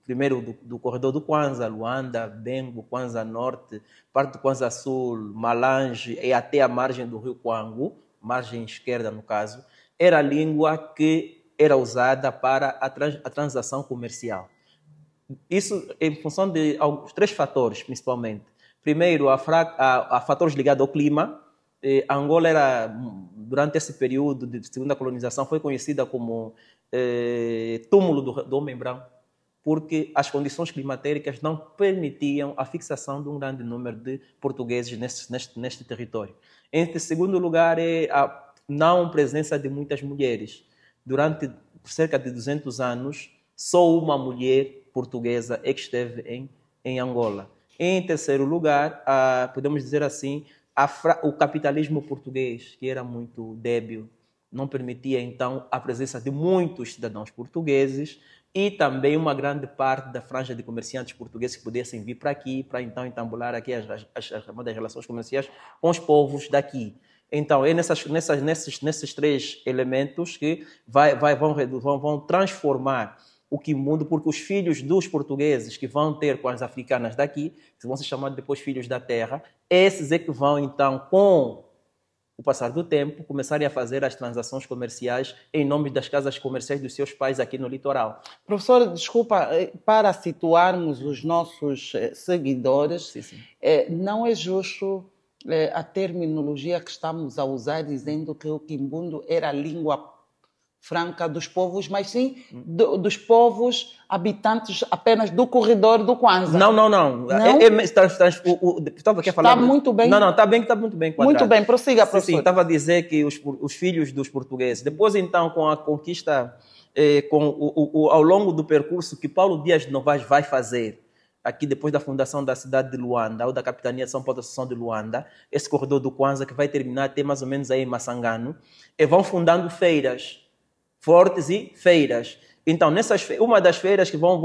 primeiro do corredor do Kwanza, Luanda, Bengo, Kwanza Norte, parte do Kwanza Sul, Malange e até a margem do rio Kwango, margem esquerda no caso, era a língua que era usada para a transação comercial. Isso em função de três fatores, principalmente. Primeiro, a fatores ligados ao clima. Angola era, durante esse período de segunda colonização, foi conhecida como túmulo do homem branco, porque as condições climatéricas não permitiam a fixação de um grande número de portugueses neste território. Em segundo lugar, é a não presença de muitas mulheres. Durante cerca de 200 anos, só uma mulher portuguesa é que esteve em Angola. Em terceiro lugar, podemos dizer assim, o capitalismo português, que era muito débil, não permitia então a presença de muitos cidadãos portugueses e também uma grande parte da franja de comerciantes portugueses que pudessem vir para aqui, para então entambular aqui as chamadas relações comerciais com os povos daqui. Então, é nesses três elementos que vão transformar o quimbundo, porque os filhos dos portugueses que vão ter com as africanas daqui, que vão ser chamados depois filhos da terra, esses é que vão, então, com o passar do tempo, começarem a fazer as transações comerciais em nome das casas comerciais dos seus pais aqui no litoral. Professor, desculpa, para situarmos os nossos seguidores, não é justo a terminologia que estamos a usar dizendo que o quimbundo era a língua franca dos povos, mas sim dos povos habitantes apenas do corredor do Kwanza. Não. Estava aqui a falar. Está muito bem. Não, está muito bem quadrado. Muito bem, prossiga, professor. Sim, estava a dizer que os filhos dos portugueses, depois então com a conquista, ao longo do percurso que Paulo Dias de Novaes vai fazer, aqui depois da fundação da cidade de Luanda, ou da capitania de São Paulo da Associação de Luanda, esse corredor do Kwanza que vai terminar até mais ou menos aí em Massangano, e vão fundando feiras, fortes e feiras. Então, uma das feiras que vão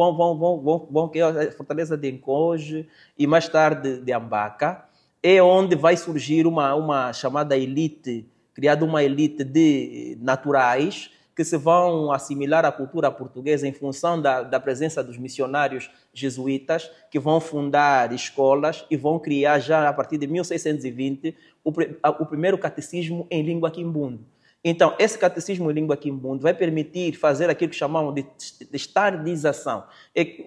que é a Fortaleza de Encoge e mais tarde de Ambaca, é onde vai surgir uma chamada elite, criada uma elite de naturais que se vão assimilar à cultura portuguesa em função da presença dos missionários jesuítas, que vão fundar escolas e vão criar já a partir de 1620 o primeiro catecismo em língua quimbundo. Então, esse catecismo em língua quimbundo vai permitir fazer aquilo que chamamos de estandardização.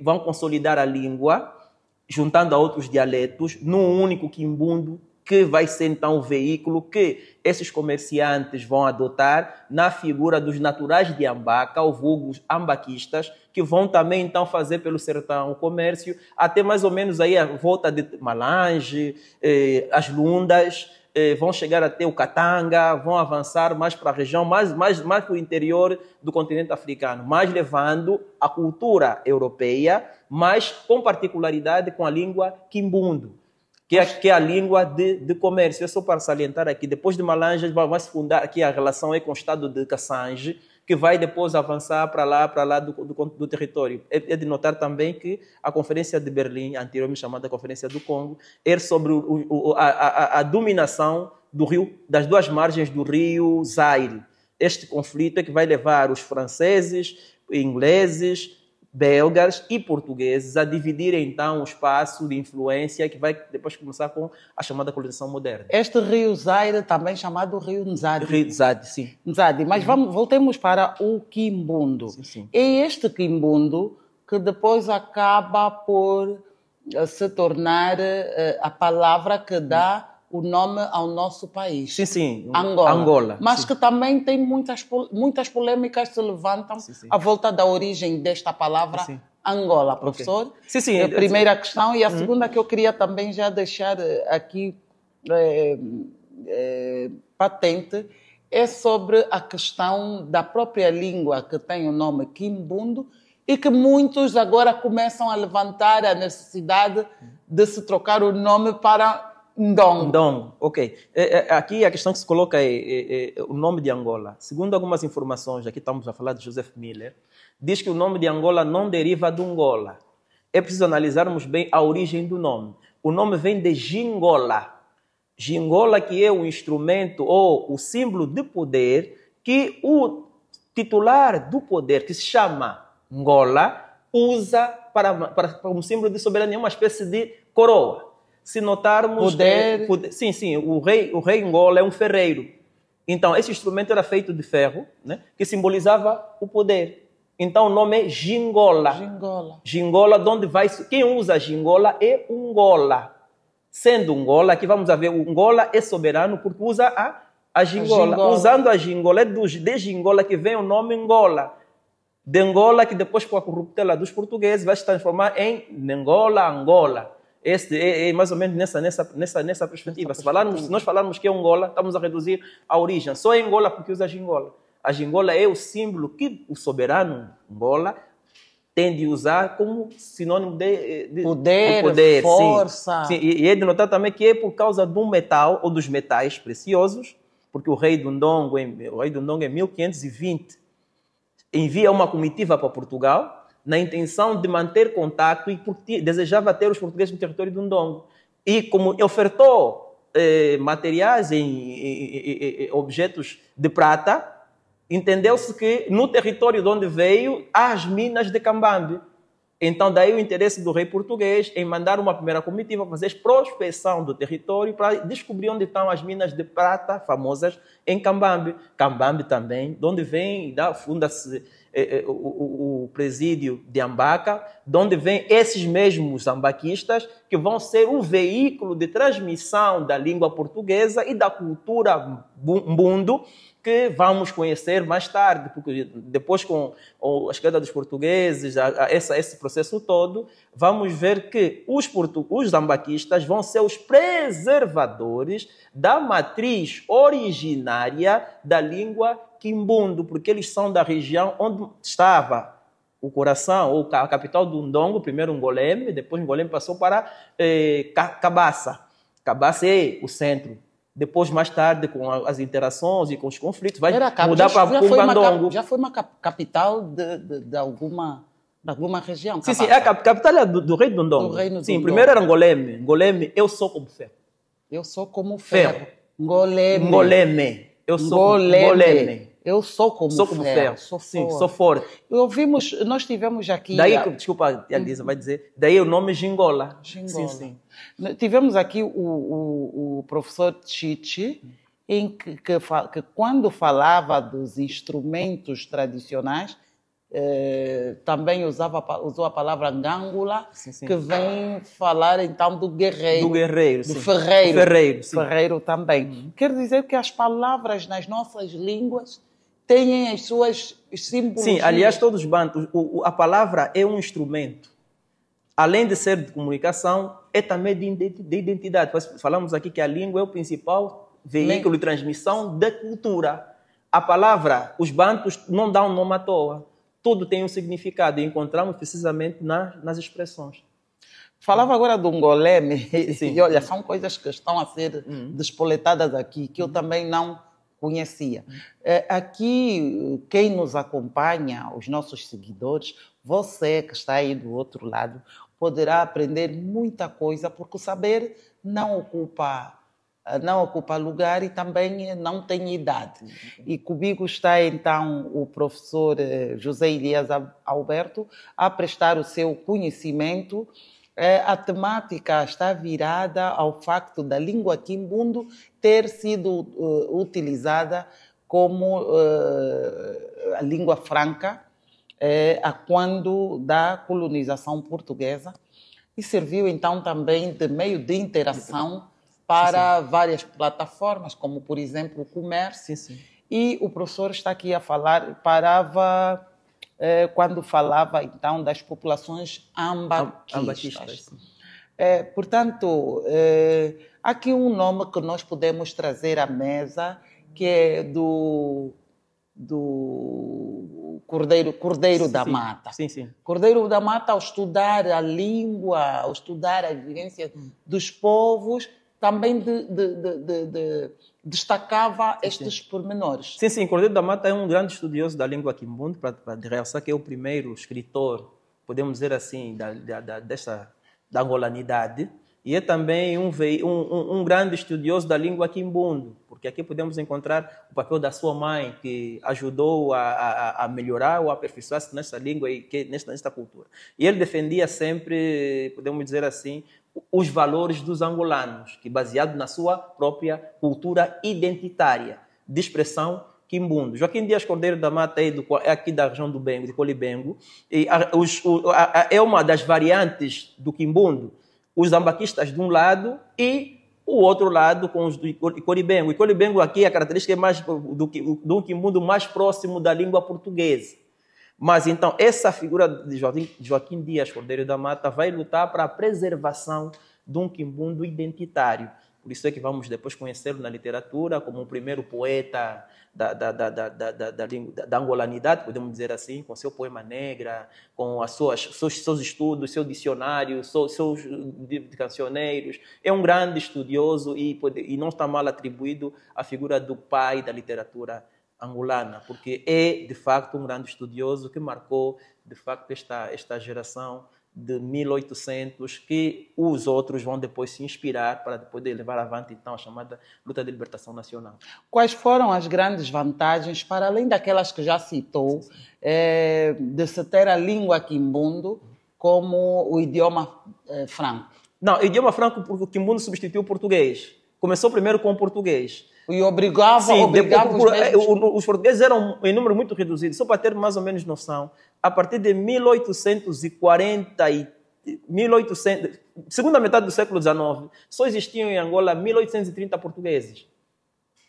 Vão consolidar a língua, juntando a outros dialetos, num único quimbundo, que vai ser, então, o veículo que esses comerciantes vão adotar na figura dos naturais de Ambaca, ou vulgos ambaquistas, que vão também, então, fazer pelo sertão o comércio, até mais ou menos aí a volta de Malange, as Lundas, vão chegar até o Katanga, vão avançar mais para a região, mais para o interior do continente africano, mas levando a cultura europeia, mas com particularidade com a língua quimbundo, que é a língua de comércio. É só para salientar aqui, depois de Malange, vai se fundar aqui a relação com o estado de Kassange, que vai depois avançar para lá do território. É de notar também que a Conferência de Berlim, anteriormente chamada Conferência do Congo, era sobre a dominação do rio, das duas margens do rio Zaire. Este conflito é que vai levar os franceses, ingleses, belgas e portugueses a dividir então o espaço de influência que vai depois começar com a chamada colonização moderna. Este rio Zaire, também chamado rio Nzadi. Rio Zaire, sim. Nzadi, mas voltemos para o quimbundo. Sim, sim. É este quimbundo que depois acaba por se tornar a palavra que dá o nome ao nosso país. Sim, sim. Angola. Mas sim. que também tem muitas polêmicas que se levantam à volta da origem desta palavra Angola, professor. Okay. Sim, sim. A primeira questão. E a segunda que eu queria também já deixar aqui patente é sobre a questão da própria língua que tem o nome quimbundo e que muitos agora começam a levantar a necessidade de se trocar o nome para Ndong. Ndong, ok. Aqui a questão que se coloca é o nome de Angola. Segundo algumas informações, aqui estamos a falar de Joseph Miller, diz que o nome de Angola não deriva de Angola. É preciso analisarmos bem a origem do nome. O nome vem de Gingola. Gingola, que é o instrumento ou o símbolo de poder que o titular do poder, que se chama Angola, usa para um símbolo de soberania, uma espécie de coroa. Se notarmos... Sim, o rei Angola é um ferreiro. Então, esse instrumento era feito de ferro, né, que simbolizava o poder. Então, o nome é Gingola. Gingola, de onde vai... Quem usa Gingola é Angola. Sendo Angola, aqui vamos ver, o Angola é soberano porque usa a Gingola. Usando a Gingola, é de Gingola que vem o nome Angola. De Angola, que depois, com a corruptela dos portugueses, vai se transformar em Angola. Este é mais ou menos nessa perspectiva. Se nós falarmos que é Angola, estamos a reduzir a origem. Só é Angola porque usa a Gingola. A Gingola é o símbolo que o soberano Angola tem de usar como sinônimo de poder, força. Sim. E é de notar também que é por causa do metal ou dos metais preciosos, porque o rei do Ndongo, em 1520, envia uma comitiva para Portugal na intenção de manter contato e porque desejava ter os portugueses no território do Ndongo. E como ofertou materiais em objetos de prata, entendeu-se que no território de onde veio há as minas de Cambambe. Então, daí o interesse do rei português em mandar uma primeira comitiva fazer prospecção do território para descobrir onde estão as minas de prata famosas em Cambambe. Cambambe também, de onde vem, funda-se o presídio de Ambaca, de onde vêm esses mesmos ambaquistas que vão ser o veículo de transmissão da língua portuguesa e da cultura mbundo, que vamos conhecer mais tarde, porque depois com a chegada dos portugueses, esse processo todo, vamos ver que os ambaquistas vão ser os preservadores da matriz originária da língua quimbundo, porque eles são da região onde estava o coração, ou a capital do Ndongo, primeiro Ngoleme, depois Ngoleme passou para Cabaça. Cabaça é o centro. Depois, mais tarde, com as interações e com os conflitos, vai mudar para Cumbandongo. Já foi uma capital de alguma região? Sim, a capital é do rei do Ndongo. Sim, primeiro era Ngoleme. Ngoleme, eu sou como ferro. Eu sou como ferro. Ngoleme. Eu sou Ngoleme. Eu sou como ferro. Sou forte. Nós tivemos aqui... Desculpa, a Elisa vai dizer. Daí o nome Gingola. Sim. Tivemos aqui o professor Chichi, que quando falava dos instrumentos tradicionais, também usou a palavra ngangula, que vem falar então do guerreiro. Do guerreiro, do sim. ferreiro. Sim. Ferreiro também. Quer dizer que as palavras nas nossas línguas têm as suas simbologias. Sim, aliás, todos os bantos, a palavra é um instrumento. Além de ser de comunicação, é também de identidade. Falamos aqui que a língua é o principal veículo de transmissão da cultura. A palavra, os bantos não dão um nome à toa. Tudo tem um significado e encontramos precisamente nas expressões. Falava agora do Ngoleme, e olha, são coisas que estão a ser despoletadas aqui, que eu também não conhecia. Aqui, quem nos acompanha, os nossos seguidores, você que está aí do outro lado, poderá aprender muita coisa, porque o saber não ocupa não ocupa lugar e também não tem idade. E comigo está então o professor José Elias Alberto a prestar o seu conhecimento. A temática está virada ao facto da língua quimbundo ter sido utilizada como a língua franca a quando da colonização portuguesa e serviu então também de meio de interação para várias plataformas, como por exemplo o comércio. E o professor está aqui a falar, quando falava então das populações ambaquistas. Portanto, há aqui um nome que nós podemos trazer à mesa, que é do Cordeiro da Mata. Cordeiro da Mata, ao estudar a língua, ao estudar a vivência dos povos, também destacava estes pormenores. Sim, Cordeiro da Mata é um grande estudioso da língua quimbundo, para realçar que é o primeiro escritor, podemos dizer assim, da angolanidade, e é também um grande estudioso da língua quimbundo, porque aqui podemos encontrar o papel da sua mãe, que ajudou a melhorar ou a aperfeiçoar-se nessa língua e nesta cultura. E ele defendia sempre, podemos dizer assim, os valores dos angolanos, que baseado na sua própria cultura identitária, de expressão quimbundo. Joaquim Dias Cordeiro da Mata é aqui da região do Bengo, de Colibengo, e é uma das variantes do quimbundo, os ambaquistas de um lado e o outro lado com os do Colibengo. E Colibengo aqui, a característica é mais do quimbundo mais próximo da língua portuguesa. Mas então essa figura de Joaquim Dias Cordeiro da Mata vai lutar para a preservação de um quimbundo identitário. Por isso é que vamos depois conhecê-lo na literatura como o primeiro poeta da angolanidade, podemos dizer assim, com seu poema negra, com seus estudos, seu dicionário, seus cancioneiros. É um grande estudioso e não está mal atribuído à figura do pai da literatura angolana, porque é, de facto, um grande estudioso que marcou, de facto, esta geração de 1800, que os outros vão depois se inspirar para poder levar avante, então, a chamada luta de libertação nacional. Quais foram as grandes vantagens, para além daquelas que já citou, de se ter a língua quimbundo como o idioma franco? Não, o idioma franco, porque o quimbundo substituiu o português. Começou primeiro com o português. E obrigava os portugueses eram em número muito reduzido. Só para ter mais ou menos noção, a partir de 1840, segunda metade do século XIX, só existiam em Angola 1830 portugueses.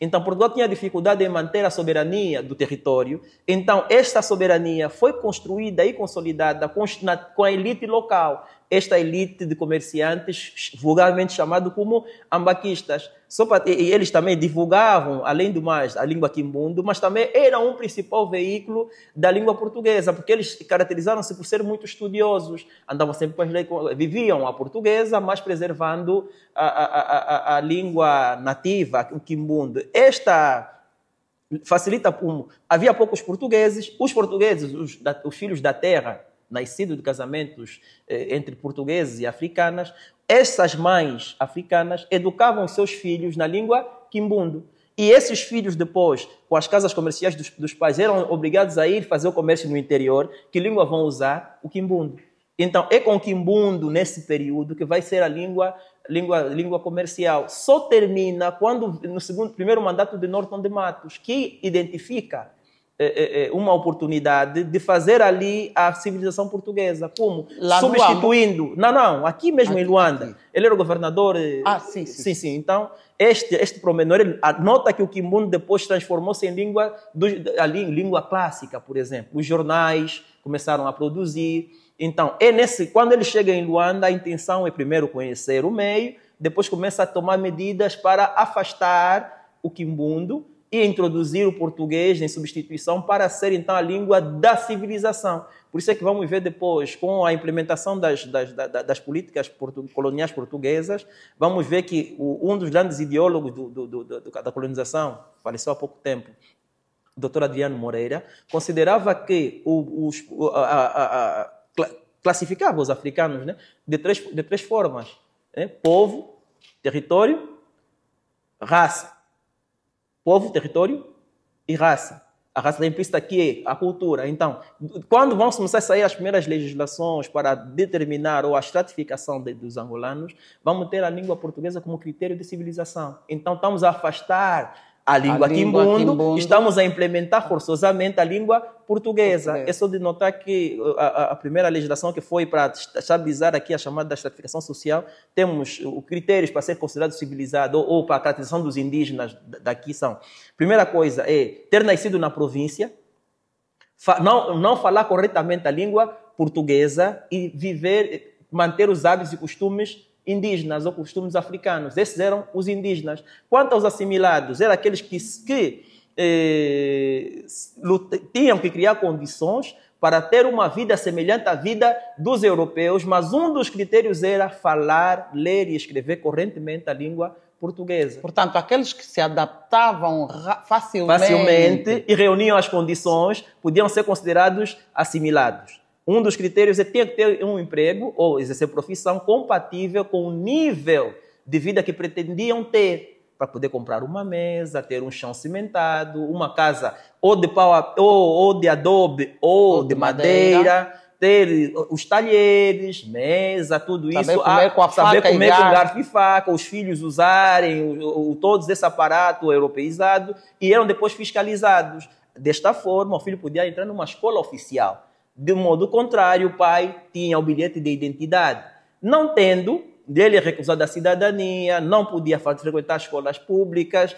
Então, Portugal tinha dificuldade em manter a soberania do território. Então, esta soberania foi construída e consolidada com a elite local. Esta elite de comerciantes, vulgarmente chamado como ambaquistas. E eles também divulgavam, além do mais, a língua quimbundo, mas também era um principal veículo da língua portuguesa, porque eles caracterizaram-se por ser muito estudiosos, andavam sempre viviam a portuguesa, mas preservando a língua nativa, o quimbundo. Esta facilita como havia poucos portugueses, os filhos da terra, nascidos de casamentos entre portugueses e africanas, essas mães africanas educavam seus filhos na língua quimbundo. E esses filhos depois, com as casas comerciais dos pais, eram obrigados a ir fazer o comércio no interior. Que língua vão usar? O quimbundo. Então, é com o quimbundo, nesse período, que vai ser a língua comercial. Só termina quando, no primeiro mandato de Norton de Matos, que identifica uma oportunidade de fazer ali a civilização portuguesa. Como? Lá substituindo... Não, aqui mesmo aqui, em Luanda. Aqui. Ele era o governador... Sim. Então, este promenor, ele nota que o quimbundo depois transformou-se em língua clássica, por exemplo. Os jornais começaram a produzir. Então, quando ele chega em Luanda, a intenção é primeiro conhecer o meio, depois começa a tomar medidas para afastar o quimbundo e introduzir o português em substituição para ser, então, a língua da civilização. Por isso é que vamos ver depois, com a implementação das políticas coloniais portuguesas, vamos ver que um dos grandes ideólogos da colonização, faleceu há pouco tempo, o Dr. Adriano Moreira, considerava que classificava os africanos, né, de três formas: né? Povo, território, raça. Povo, território e raça. A raça implícita aqui é a cultura. Então, quando vão começar a sair as primeiras legislações para determinar ou a estratificação dos angolanos, vamos ter a língua portuguesa como critério de civilização. Então, estamos a afastar a língua quimbundo, estamos a implementar forçosamente a língua portuguesa. É só de notar que a primeira legislação que foi para estabilizar aqui a chamada estratificação social, temos os critérios para ser considerado civilizado ou para a caracterização dos indígenas daqui são: primeira coisa é ter nascido na província, não falar corretamente a língua portuguesa e viver, manter os hábitos e costumes indígenas ou costumes africanos. Esses eram os indígenas. Quanto aos assimilados, eram aqueles que tinham que criar condições para ter uma vida semelhante à vida dos europeus, mas um dos critérios era falar, ler e escrever correntemente a língua portuguesa. Portanto, aqueles que se adaptavam facilmente e reuniam as condições podiam ser considerados assimilados. Um dos critérios é ter que ter um emprego ou exercer profissão compatível com o nível de vida que pretendiam ter, para poder comprar uma mesa, ter um chão cimentado, uma casa ou de pau, ou de adobe ou de madeira, ter os talheres, mesa, tudo saber isso. Comer com a saber faca comer com garfo e faca, os filhos usarem todos esse aparato europeizado e eram depois fiscalizados. Desta forma, o filho podia entrar numa escola oficial. De modo contrário, o pai tinha o bilhete de identidade. Não tendo, ele é recusado da cidadania, não podia frequentar escolas públicas,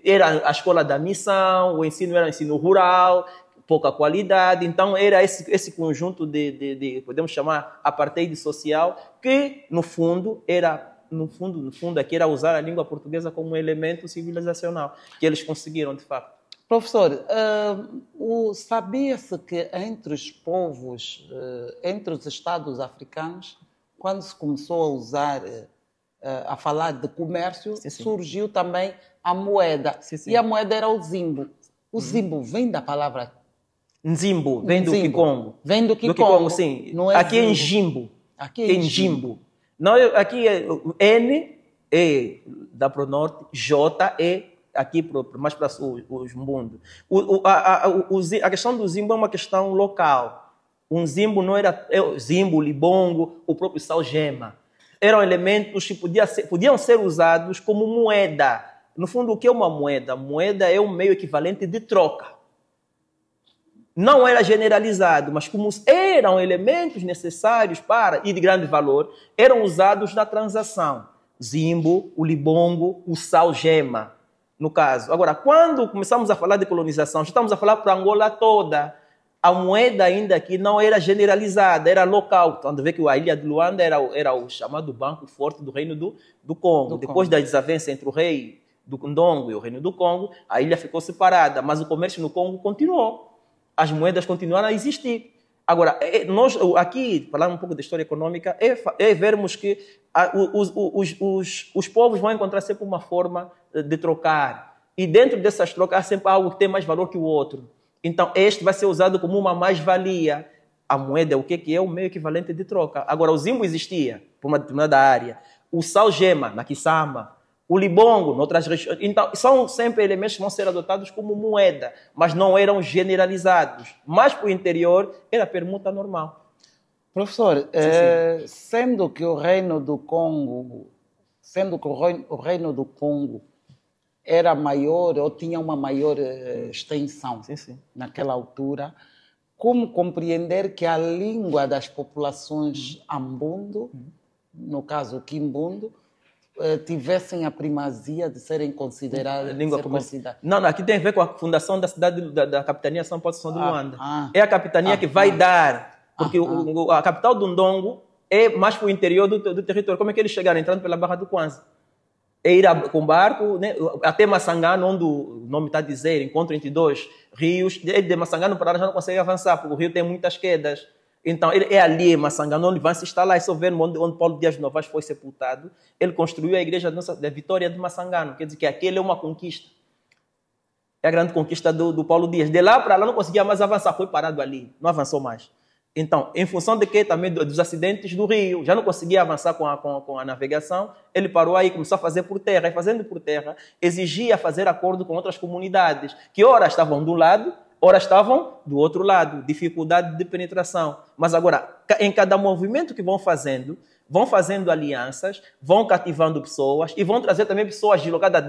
era a escola da missão, o ensino era o ensino rural, pouca qualidade. Então, era esse conjunto de podemos chamar, apartheid social, que, no fundo, aqui era usar a língua portuguesa como um elemento civilizacional, que eles conseguiram, de fato. Professor, sabia-se que entre os povos, entre os estados africanos, quando se começou a usar, a falar de comércio, surgiu também a moeda. E a moeda era o zimbo. O zimbo vem da palavra... Nzimbo, vem do Kikongo. Vem do Kikongo, sim. Não é aqui zimbo. É Njimbo. Aqui é Njimbo. Não, aqui é N, E da Pro Norte, J, E, aqui mais para os mundos. A questão do zimbo é uma questão local. Um zimbo não era... Zimbo, libongo, o próprio salgema. Eram elementos que podiam ser usados como moeda. No fundo, o que é uma moeda? Moeda é um meio equivalente de troca. Não era generalizado, mas como eram elementos necessários para e de grande valor, eram usados na transação. Zimbo, o libongo, o salgema. No caso. Agora, quando começamos a falar de colonização, estamos a falar para Angola toda. A moeda ainda aqui não era generalizada, era local. Quando vê que a ilha de Luanda era o chamado Banco Forte do Reino do Congo. Depois da desavença entre o rei do Ndongo e o Reino do Congo, a ilha ficou separada, mas o comércio no Congo continuou. As moedas continuaram a existir. Agora, nós aqui, falando um pouco da história econômica, é vermos que os povos vão encontrar sempre uma forma de trocar. E dentro dessas trocas há sempre algo que tem mais valor que o outro. Então, este vai ser usado como uma mais-valia. A moeda é o que é? O meio equivalente de troca. Agora, o zimbo existia por uma determinada área. O salgema, na Kisama. O libongo, noutras regiões. Então, são sempre elementos que vão ser adotados como moeda, mas não eram generalizados. Mas, para o interior, era permuta normal. Professor, sendo que o Reino do Congo, era maior ou tinha uma maior extensão naquela altura, como compreender que a língua das populações ambundo, no caso quimbundo, tivessem a primazia de serem consideradas... Não, aqui tem a ver com a fundação da cidade da capitania São Paulo de Luanda. É a capitania que vai dar, porque a capital do Ndongo é mais para o interior do território. Como é que eles chegaram? Entrando pela Barra do Kwanza. É ir com barco, né, até Massangano, onde o nome está a dizer, encontro entre dois rios. De Massangano para lá já não consegue avançar, porque o rio tem muitas quedas. Então, ele é ali, em Massangano, onde vai se instalar. E só vendo onde Paulo Dias Novas foi sepultado, ele construiu a igreja da Vitória de Massangano. Quer dizer que aquele é uma conquista. É a grande conquista do Paulo Dias. De lá para lá não conseguia mais avançar, foi parado ali, não avançou mais. Então, em função de que também dos acidentes do rio, já não conseguia avançar com a navegação, ele parou aí, começou a fazer por terra, e fazendo por terra, exigia fazer acordo com outras comunidades, que ora estavam de um lado, ora estavam do outro lado, dificuldade de penetração. Mas agora, em cada movimento que vão fazendo alianças, vão cativando pessoas e vão trazer também pessoas deslocadas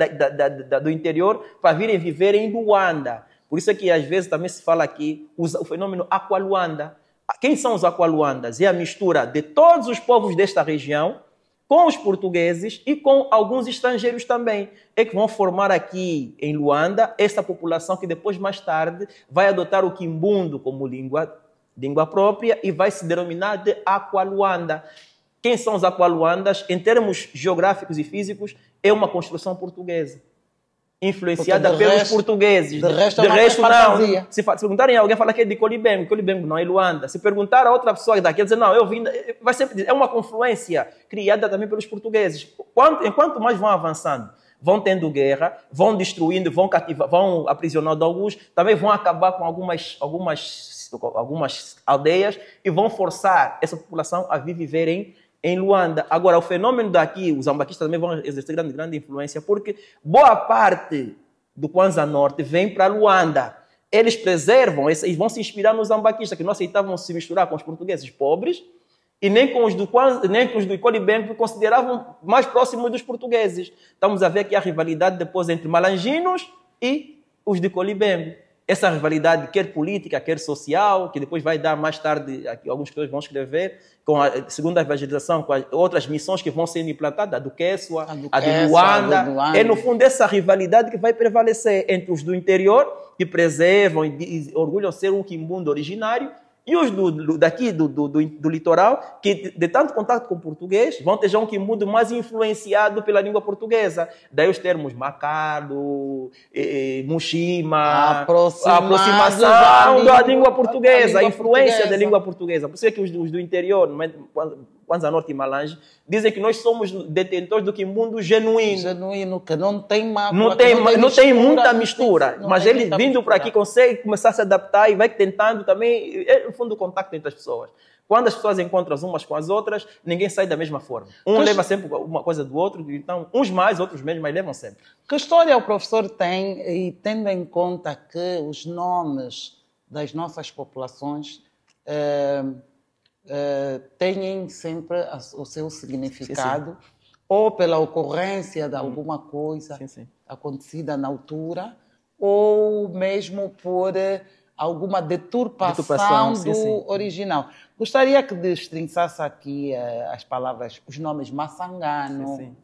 do interior para virem viver em Luanda. Por isso é que às vezes também se fala aqui o fenômeno Aqualuanda. Quem são os Aqualuandas? É a mistura de todos os povos desta região com os portugueses e com alguns estrangeiros também, é que vão formar aqui em Luanda essa população que depois, mais tarde, vai adotar o quimbundo como língua própria e vai se denominar de Aqualuanda. Quem são os Aqualuandas? Em termos geográficos e físicos, é uma construção portuguesa, influenciada pelos portugueses. De resto não. Se perguntarem a alguém, fala que é de Colibengo. Colibengo não é Luanda. Se perguntar a outra pessoa daqui, dizer, não, eu vim... Vai sempre dizer, é uma confluência criada também pelos portugueses. Enquanto mais vão avançando, vão tendo guerra, vão destruindo, vão cativar, vão aprisionando alguns, também vão acabar com algumas aldeias e vão forçar essa população a viver em Luanda. Agora, o fenômeno daqui, os zambaquistas também vão exercer grande influência, porque boa parte do Kwanza Norte vem para Luanda. Eles preservam, eles vão se inspirar nos zambaquistas, que não aceitavam se misturar com os portugueses pobres, e nem com os do Icolibengo, que consideravam mais próximos dos portugueses. Estamos a ver aqui a rivalidade depois entre malanginos e os de Colibengo. Essa rivalidade, quer política, quer social, que depois vai dar mais tarde, aqui, alguns escritores vão escrever, com a segunda evangelização, com as outras missões que vão sendo implantadas, a do Quechua, a de Luanda. É, no fundo, essa rivalidade que vai prevalecer entre os do interior, que preservam e orgulham ser um quimbundo originário, e os daqui do litoral, que de tanto contato com o português, vão ter já um quimbundo mais influenciado pela língua portuguesa. Daí os termos macado, muxima, aproximação da língua portuguesa, a influência da língua portuguesa. Por isso é que os do interior, Kwanza Norte e Malange, dizem que nós somos detentores do quimbundo genuíno. Genuíno, que não tem mácula, não tem muita mistura. Mas ele vindo para aqui consegue começar a se adaptar e vai tentando também, no fundo, o contato entre as pessoas. Quando as pessoas encontram umas com as outras, ninguém sai da mesma forma. Leva sempre uma coisa do outro, então uns mais, outros menos, mas levam sempre. Que história o professor tem, e tendo em conta que os nomes das nossas populações têm sempre o seu significado, sim. Ou pela ocorrência de alguma coisa acontecida na altura, ou mesmo por alguma deturpação do original. Gostaria que destrinçasse aqui as palavras, os nomes Massangano.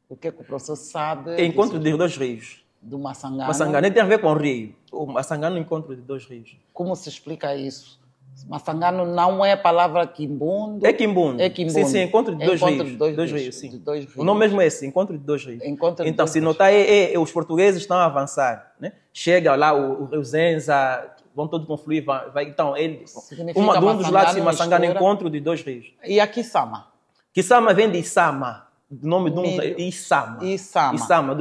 O que é que o professor sabe? Encontro de dois rios. Do Massangano. Massangano tem a ver com o rio. O Massangano é encontro de dois rios. Como se explica isso? Massangano não é palavra quimbundo? É quimbundo. Sim, encontro de dois rios. Dois rios, sim. O nome mesmo é esse, encontro de dois rios. Então, se notar, os portugueses estão a avançar, né? Chega lá o rio Zenza, vão todos confluir, então um dos lados de Massangano, encontro de dois rios. E a Kisama? Kisama vem de Isama, do nome de Isama. Isama.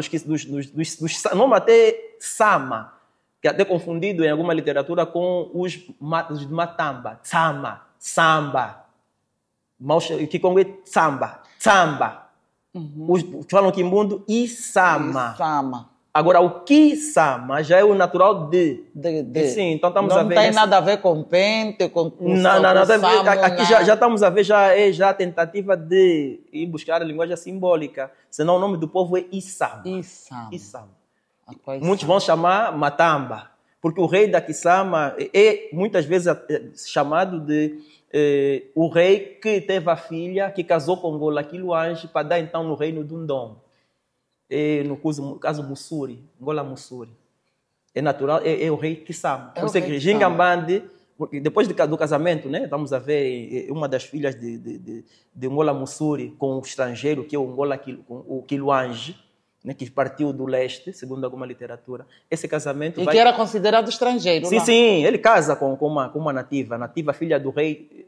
O nome até Sama, que é até confundido em alguma literatura com os de Matamba, Tsama, Samba, que com é Samba. Os que falam quimbundo, Isama. Agora, o Kisama já é o natural de. Sim, então estamos a ver. Não tem nada a ver com pente, com nada a ver. Aqui já estamos a ver, já a tentativa de ir buscar a linguagem simbólica. Senão o nome do povo é Isama. Muitos vão chamar Matamba, porque o rei da Kisama é muitas vezes chamado de o rei que teve a filha que casou com Ngola Quiluange para dar então no reino do Ndongo. No caso Mussuri, Ngola Mussuri. É natural, é o rei Kisama. Por isso que Gingambande, depois do casamento, né, vamos a ver uma das filhas de Ngola Mussuri com o estrangeiro, que é o Ngola Quiluange, né, que partiu do leste, segundo alguma literatura. Esse casamento que era considerado estrangeiro, sim, não? Sim, ele casa com uma nativa filha do rei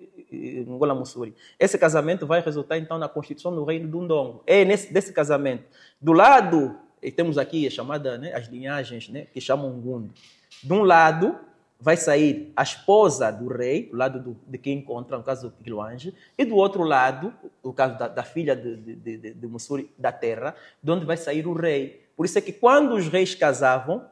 Ngola Mussuri. Esse casamento vai resultar, então, na constituição do reino do Ndongo. Desse casamento. Do lado, temos aqui as linhagens, né, que chamam Ngundo. De um lado, vai sair a esposa do rei, do lado de quem encontra, no caso do Quiluange, e do outro lado, no caso da filha de Mussuri, da terra, de onde vai sair o rei. Por isso é que quando os reis casavam,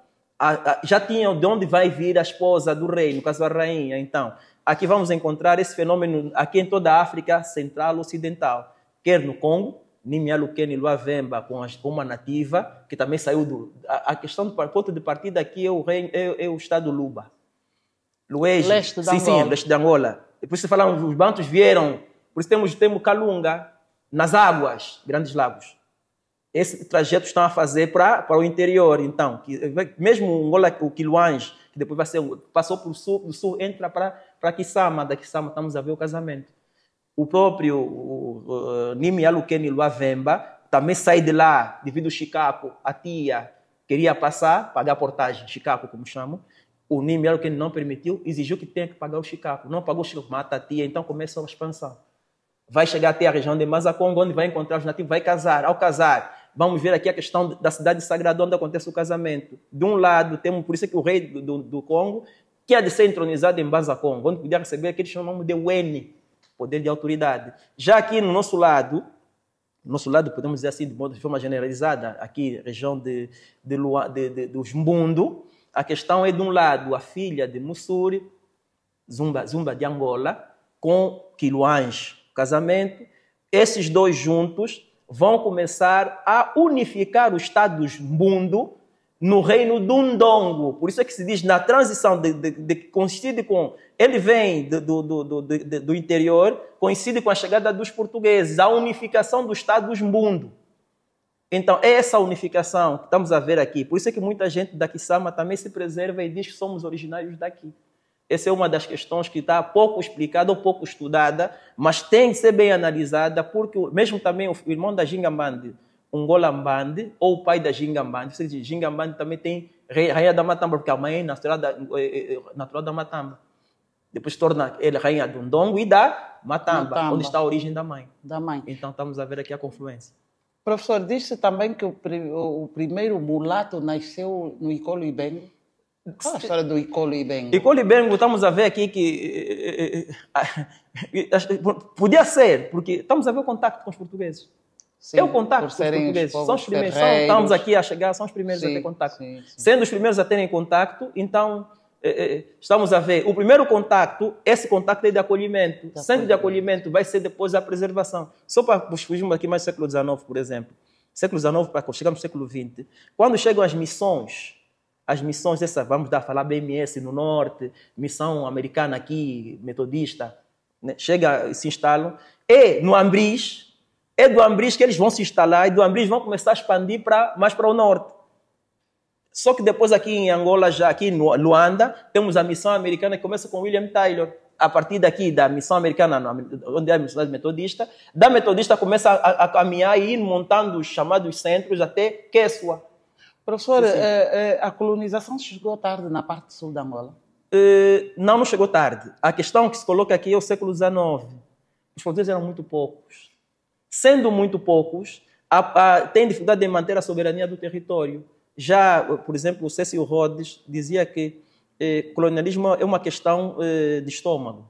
já tinham de onde vai vir a esposa do rei, no caso a rainha. Então, aqui vamos encontrar esse fenômeno aqui em toda a África Central Ocidental, quer no Congo, Nimialukeni Luavemba, com uma nativa, que também saiu a questão do ponto de partida aqui é o estado Luba. Luege, leste de Angola. Sim, leste de Angola. Depois se falam, os bantos vieram, por isso temos Calunga, nas águas, grandes lagos. Esse trajeto estão a fazer para o interior, então, mesmo Angola, o Quiluange, que depois passou para o sul, do sul entra para Kisama, da Kisama estamos a ver o casamento. O próprio Nimialukeni Luavemba também sai de lá, devido ao Chicago, a tia queria passar, pagar a portagem, Chicago como chamam, o Nimialukeni não permitiu, exigiu que tenha que pagar o Chicago, não pagou o Chicago, mata a tia, então começa a expansão. Vai chegar até a região de Mazacongo, onde vai encontrar os nativos, vai casar. Ao casar, vamos ver aqui a questão da cidade sagrada, onde acontece o casamento. De um lado, temos, por isso é que o rei do Congo, que há de ser entronizado em Mazacongo, onde podia receber aquele que chamamos de Weni, poder de autoridade. Já aqui no nosso lado, podemos dizer assim, de forma generalizada, aqui, região dos Mbundu, a questão é, de um lado, a filha de Mussuri, Zumba de Angola, com Quiluange, casamento. Esses dois juntos vão começar a unificar os estados Mbundu no reino do Ndongo. Por isso é que se diz, na transição, coincide com... Ele vem do interior, coincide com a chegada dos portugueses, a unificação dos estados Mbundu. Então, é essa unificação que estamos a ver aqui. Por isso é que muita gente da Kisama também se preserva e diz que somos originários daqui. Essa é uma das questões que está pouco explicada ou pouco estudada, mas tem que ser bem analisada, porque mesmo também o irmão da Gingambandi, Ngolambandi, ou o pai da Gingambandi, ou seja, Gingambandi também tem rainha da Matamba, porque a mãe é natural da Matamba. Depois torna ele rainha do Ndongo e da Matamba, onde está a origem da mãe. Então estamos a ver aqui a confluência. Professor, disse também que o primeiro mulato nasceu no Icolo Ibengo. Qual a história do Icolo Ibengo? Icolo Ibengo, estamos a ver aqui que podia ser, porque estamos a ver o contato com os portugueses. Sim, é o contato com os portugueses. São os primeiros. Estamos aqui a chegar, são os primeiros a ter contato. Sim. Sendo os primeiros a terem contato, então estamos a ver o primeiro contato, esse contato é de acolhimento. Sendo de acolhimento, vai ser depois a preservação. Só para fugirmos aqui mais do século XIX, por exemplo. Século XIX, para chegamos no século XX. Quando chegam as missões, vamos falar BMS no norte, missão americana aqui, metodista, né? Chega e se instalam. E no Ambris, é do Ambris que eles vão se instalar e do Ambris vão começar a expandir mais para o norte. Só que depois aqui em Angola, já aqui no Luanda, temos a missão americana que começa com William Taylor. A partir daqui da missão americana, onde é a missão metodista, da metodista começa a caminhar e ir montando os chamados centros até Quechua. Professor, a colonização chegou tarde na parte sul da Angola? Não chegou tarde. A questão que se coloca aqui é o século XIX. Os portugueses eram muito poucos. Sendo muito poucos, tem dificuldade em manter a soberania do território. Já, por exemplo, o Cecil Rhodes dizia que colonialismo é uma questão de estômago.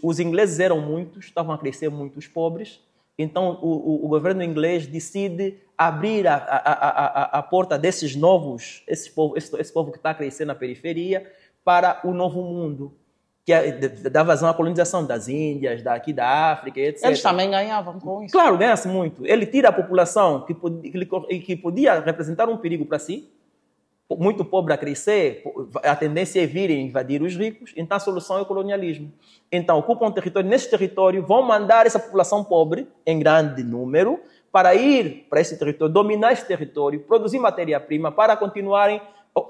Os ingleses eram muitos, estavam a crescer muitos pobres, então o governo inglês decide abrir a porta desses novos, esse povo que está a crescer na periferia, para o novo mundo, que dá vazão à colonização das Índias, daqui da África, etc. Eles também ganhavam com isso? Claro, ganha-se muito. Ele tira a população que podia representar um perigo para si, muito pobre a crescer, a tendência é vir e invadir os ricos, então a solução é o colonialismo. Então, ocupam um território, nesse território vão mandar essa população pobre, em grande número, para ir para esse território, dominar esse território, produzir matéria-prima para continuarem.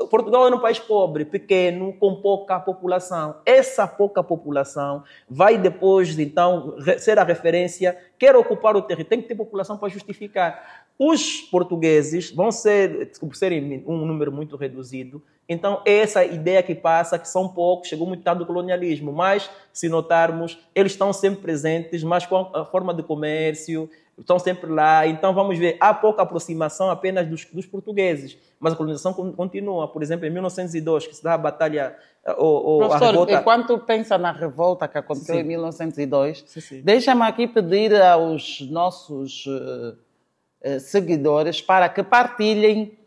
Portugal é um país pobre, pequeno, com pouca população. Essa pouca população vai depois, então, ser a referência, quer ocupar o território, tem que ter população para justificar. Os portugueses vão serem um número muito reduzido, então essa ideia que passa, que são poucos, chegou muito tarde do colonialismo, mas, se notarmos, eles estão sempre presentes, mas com a forma de comércio, estão sempre lá. Então, vamos ver, há pouca aproximação apenas dos portugueses, mas a colonização continua. Por exemplo, em 1902, que se dá a batalha, Professor, a revolta... enquanto pensa na revolta que aconteceu Sim. em 1902, Sim. deixa-me aqui pedir aos nossos seguidores para que partilhem,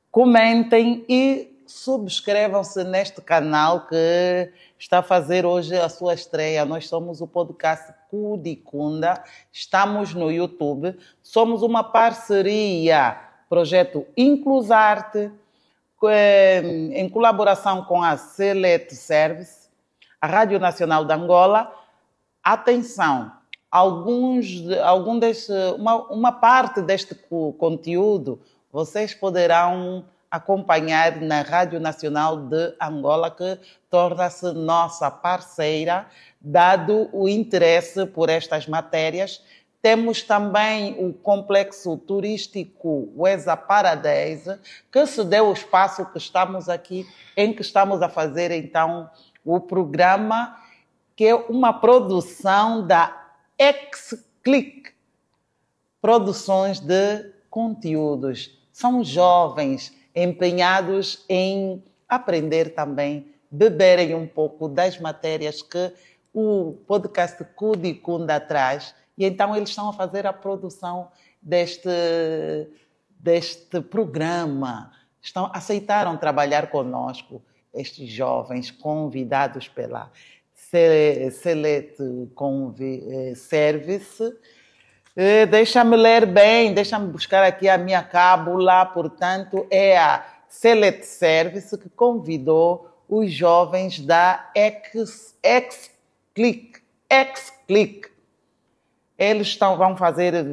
comentem e subscrevam-se neste canal que está a fazer hoje a sua estreia. Nós somos o podcast Cudicunda, estamos no YouTube, somos uma parceria, projeto Inclusarte, em colaboração com a Select Service, a Rádio Nacional de Angola. Atenção, uma parte deste conteúdo vocês poderão acompanhar na Rádio Nacional de Angola, que torna-se nossa parceira, dado o interesse por estas matérias. Temos também o complexo turístico Weza Paradise, que se deu o espaço que estamos aqui, em que estamos a fazer então o programa, que é uma produção da X-Click, produções de conteúdos. São jovens empenhados em aprender também, beberem um pouco das matérias que o podcast Cudicunda traz. E então eles estão a fazer a produção deste programa. Aceitaram trabalhar conosco, estes jovens convidados pela Select Service. Deixa-me ler bem, deixa-me buscar aqui a minha cábula. Portanto, é a Select Service que convidou os jovens da X-Click. Eles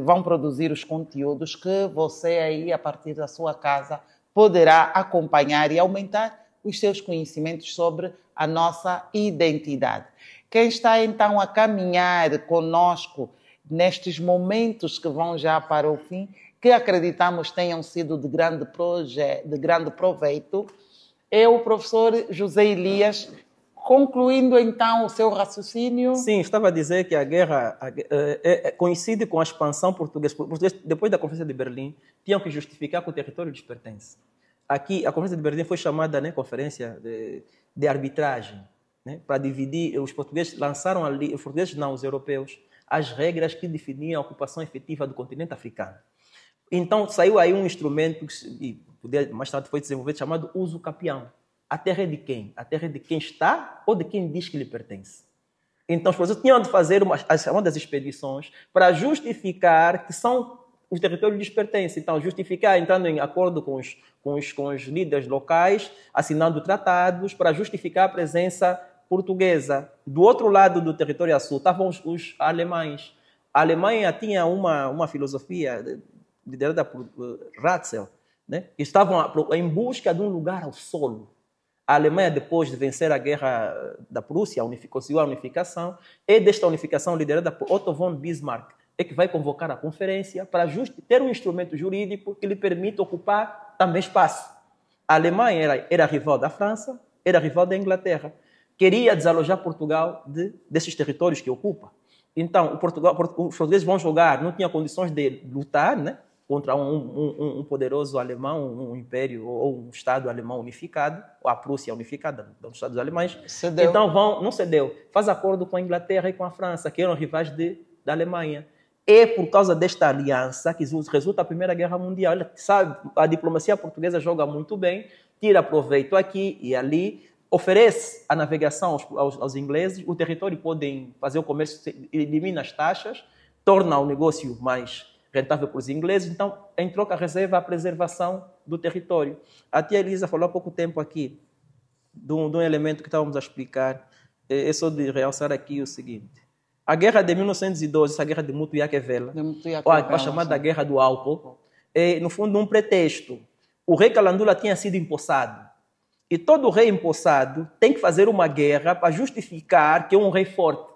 vão produzir os conteúdos que você aí, a partir da sua casa, poderá acompanhar e aumentar os seus conhecimentos sobre a nossa identidade. Quem está então a caminhar conosco nestes momentos que vão já para o fim, que acreditamos tenham sido de grande proveito, é o professor José Elias. Concluindo então o seu raciocínio. Sim, estava a dizer que a guerra coincide com a expansão portuguesa. Depois da Conferência de Berlim, tinham que justificar que o território lhes pertence. Aqui, a Conferência de Berlim foi chamada, né, Conferência de Arbitragem, né, para dividir. Os portugueses lançaram ali, os portugueses não, os europeus, as regras que definiam a ocupação efetiva do continente africano. Então, saiu aí um instrumento que mais tarde foi desenvolvido, chamado uso capião. A terra é de quem? A terra é de quem está ou de quem diz que lhe pertence? Então, os portugueses tinham de fazer as chamadas expedições para justificar que os territórios lhes pertencem. Então, justificar entrando em acordo com os líderes locais, assinando tratados para justificar a presença portuguesa. Do outro lado do território a sul estavam os alemães. A Alemanha tinha uma filosofia liderada por Ratzel, né, que estavam em busca de um lugar ao solo. A Alemanha, depois de vencer a guerra da Prússia, conseguiu a unificação, e desta unificação liderada por Otto von Bismarck, é que vai convocar a conferência para ter um instrumento jurídico que lhe permita ocupar também espaço. A Alemanha era rival da França, era rival da Inglaterra. Queria desalojar Portugal desses territórios que ocupa. Então, os portugueses vão jogar, não tinha condições de lutar, né, contra um poderoso alemão, um império ou um Estado alemão unificado, ou a Prússia unificada, dos Estados alemães. Cedeu. Então não cedeu. Faz acordo com a Inglaterra e com a França, que eram rivais da Alemanha. É por causa desta aliança que resulta a Primeira Guerra Mundial. Sabe, a diplomacia portuguesa joga muito bem, tira proveito aqui e ali, oferece a navegação aos ingleses, o território podem fazer o comércio, elimina as taxas, torna o negócio mais rentável para os ingleses, então, em troca, reserva a preservação do território. A tia Elisa falou há pouco tempo aqui de um elemento que estávamos a explicar. É só de realçar aqui o seguinte. A guerra de 1912, essa guerra de Mutuiaquevela, a chamada Guerra do Álcool, é, no fundo, um pretexto. O rei Calandula tinha sido empossado. E todo rei empossado tem que fazer uma guerra para justificar que é um rei forte.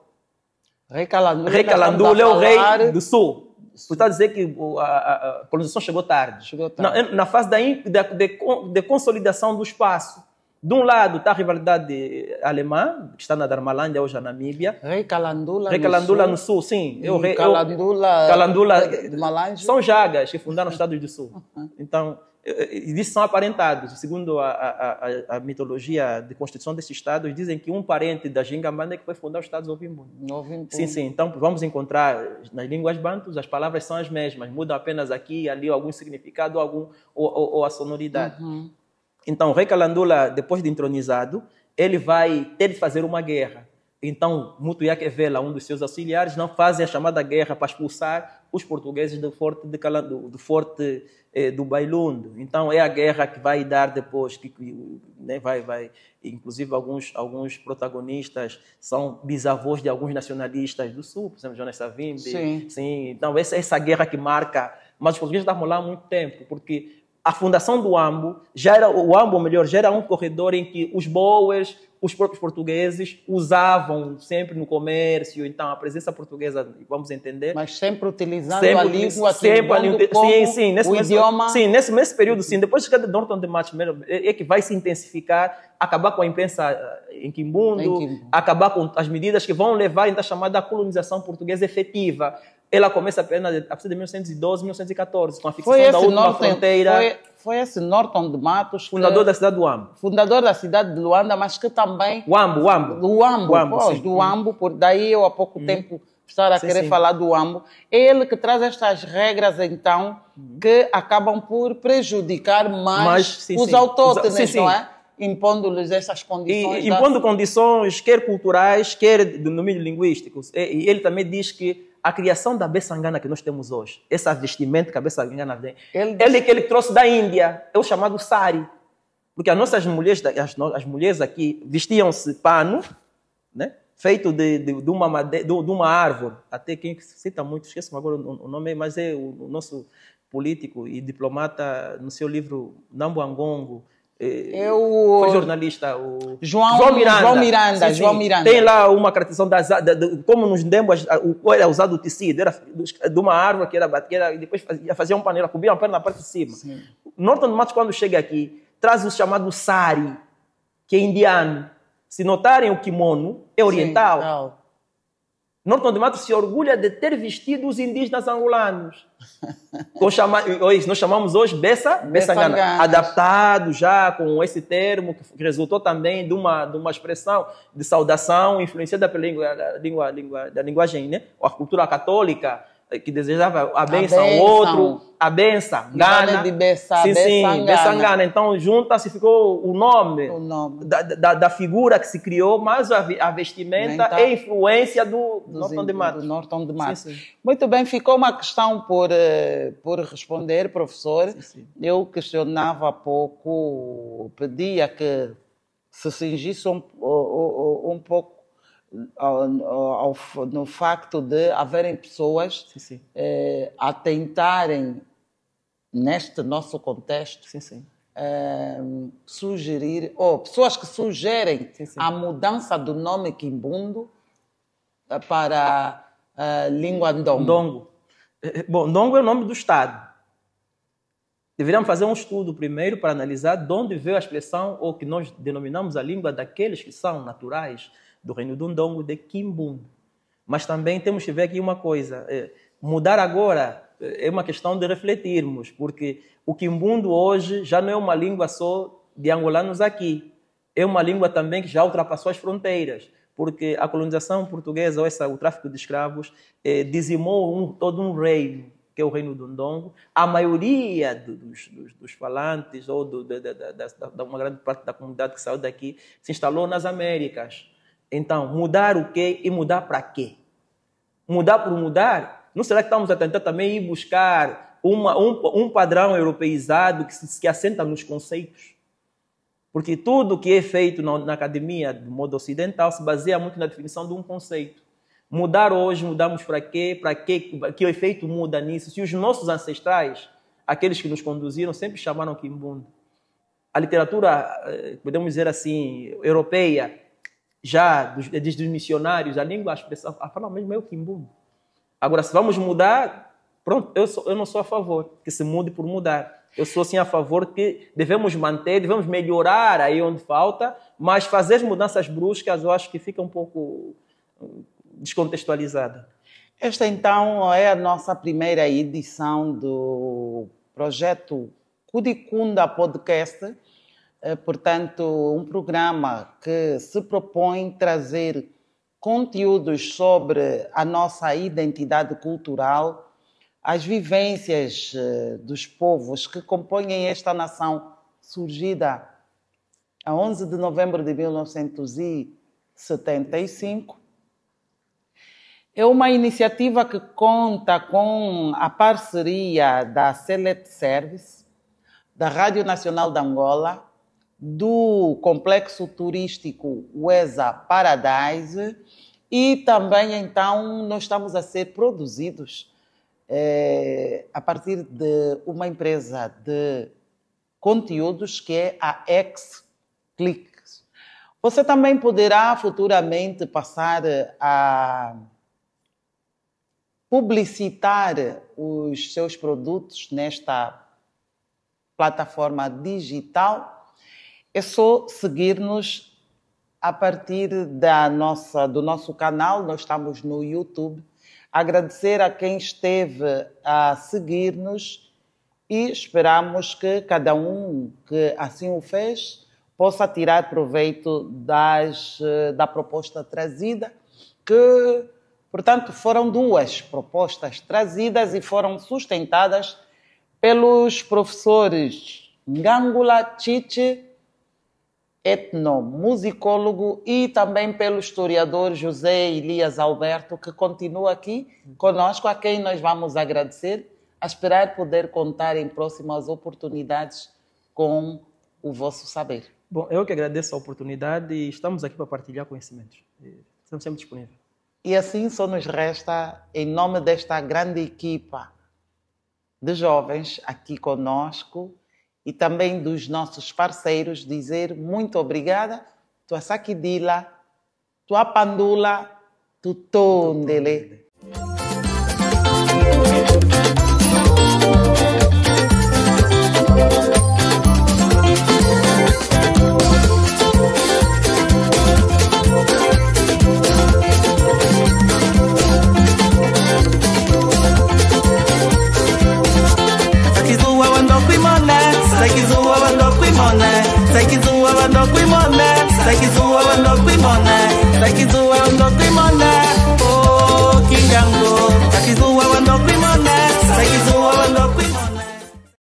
Rei Calandula é o rei do sul. Você está a dizer que a colonização chegou tarde. Chegou tarde. Na fase de consolidação do espaço, De um lado está a rivalidade alemã, que está na Darmalândia, hoje a Namíbia. Rei Calandula no sul, sim. Calandula de Malanje. São jagas que fundaram os Estados do Sul. Então, eles são aparentados. Segundo a mitologia de constituição desses estados, dizem que um parente da Jingambanda é que foi fundar os Estados Ovimbundo. Sim, sim. Então, vamos encontrar nas línguas bantus, as palavras são as mesmas, mudam apenas aqui e ali algum significado ou a sonoridade. Então, o rei Calandula, depois de entronizado, ele vai ter de fazer uma guerra. Então, Mutuiaquevela, um dos seus auxiliares, não fazem a chamada guerra para expulsar os portugueses do forte do Bailundo. Então, é a guerra que vai dar depois, né, inclusive alguns protagonistas são bisavós de alguns nacionalistas do Sul, por exemplo, Jonas Savimbi. Sim. Então, essa guerra que marca, mas os portugueses estavam lá há muito tempo, porque a fundação do Uambo já era um corredor em que os boers, os próprios portugueses usavam sempre no comércio. Então a presença portuguesa, vamos entender, mas sempre utilizando a língua, idioma. Sim, nesse período, sim. Depois de Norton de Matos é que vai se intensificar, acabar com a imprensa em Quimbundo, acabar com as medidas que vão levar então, a chamada colonização portuguesa efetiva. Ela começa apenas a partir de 1912, 1914, com a fixação da última fronteira. Foi esse Norton de Matos, fundador da cidade do Uambo. Fundador da cidade de Luanda, mas que também... Uambo. Do Uambo, por daí eu há pouco tempo estar a querer falar do Uambo. É ele que traz estas regras, então, que acabam por prejudicar mais os autóctones, não é? Impondo-lhes essas condições. Impondo condições, quer culturais, quer do domínio linguístico. E ele também diz que a criação da Bessangana que nós temos hoje, essa vestimenta que a Bessangana tem, ele trouxe da Índia, é o chamado sari. Porque as nossas mulheres, as mulheres aqui vestiam-se pano, né, feito de uma árvore. Até quem cita muito, esqueço agora o nome, mas é o nosso político e diplomata, no seu livro Nambuangongo, foi jornalista, o João Miranda. Tem lá uma caracterização como nos Ndembas era usado o tecido, era de uma árvore que era batida e depois fazia um panela, cobria uma perna na parte de cima. Norton de Matos, quando chega aqui, traz o chamado sari, que é indiano. Se notarem, o kimono é oriental. Norton de Matos se orgulha de ter vestido os indígenas angolanos. Nós chamamos hoje Bessangana, adaptado já com esse termo, que resultou também de uma expressão de saudação influenciada pela linguagem, né? A cultura católica, que desejava a bênção ao outro, a bênção, Gana. Bessangana. Então, junta-se, ficou o nome. Da figura que se criou, mas a vestimenta é influência do Norton de Matos. Muito bem, ficou uma questão por responder, professor. Eu questionava há pouco, pedia que se cingisse um pouco no facto de haverem pessoas a tentarem, neste nosso contexto, sugerir, ou pessoas que sugerem a mudança do nome Quimbundo para a língua Ndongo. Bom, Ndongo é o nome do Estado. Deveríamos fazer um estudo primeiro para analisar de onde veio a expressão, ou que nós denominamos a língua daqueles que são naturais do reino do Ndongo, de Quimbundo. Mas também temos que ver aqui uma coisa. Mudar agora é uma questão de refletirmos, porque o Quimbundo hoje já não é uma língua só de angolanos aqui. É uma língua também que já ultrapassou as fronteiras, porque a colonização portuguesa, ou o tráfico de escravos, dizimou todo um reino, que é o reino do Ndongo. A maioria dos falantes, ou uma grande parte da comunidade que saiu daqui, se instalou nas Américas. Então, mudar o quê e mudar para quê? Mudar por mudar? Não será que estamos a tentar também ir buscar um padrão europeizado que assenta nos conceitos? Porque tudo que é feito na academia, do modo ocidental, se baseia muito na definição de um conceito. Mudar hoje, mudamos para quê? Para quê? Que efeito muda nisso? Se os nossos ancestrais, aqueles que nos conduziram, sempre chamaram Quimbundo. A literatura, podemos dizer assim, europeia, já desde os missionários, a língua, a expressão, a fala mesmo é o Quimbundo. Agora, se vamos mudar, pronto, eu não sou a favor que se mude por mudar. Eu sou assim a favor que devemos manter, devemos melhorar aí onde falta, mas fazer mudanças bruscas eu acho que fica um pouco descontextualizada. Esta então é a nossa primeira edição do projeto Kudikunda Podcast, portanto um programa que se propõe trazer conteúdos sobre a nossa identidade cultural, as vivências dos povos que compõem esta nação surgida a 11 de novembro de 1975. É uma iniciativa que conta com a parceria da Select Service, da Rádio Nacional de Angola, do Complexo Turístico Weza Paradise e também, então, nós estamos a ser produzidos a partir de uma empresa de conteúdos que é a X-Click. Você também poderá futuramente passar a publicitar os seus produtos nesta plataforma digital. É só seguir-nos a partir do nosso canal. Nós estamos no YouTube. Agradecer a quem esteve a seguir-nos e esperamos que cada um que assim o fez possa tirar proveito da proposta trazida, que, portanto, foram 2 propostas trazidas e foram sustentadas pelos professores Ngangula Chiche, etnomusicólogo, e também pelo historiador José Elias Alberto, que continua aqui conosco, a quem nós vamos agradecer, a esperar poder contar em próximas oportunidades com o vosso saber. Bom, eu que agradeço a oportunidade e estamos aqui para partilhar conhecimentos. Estamos sempre disponíveis. E assim só nos resta, em nome desta grande equipa de jovens aqui conosco, e também dos nossos parceiros, dizer muito obrigada. Tua Sakidila, tua Pandula, tu Tondele.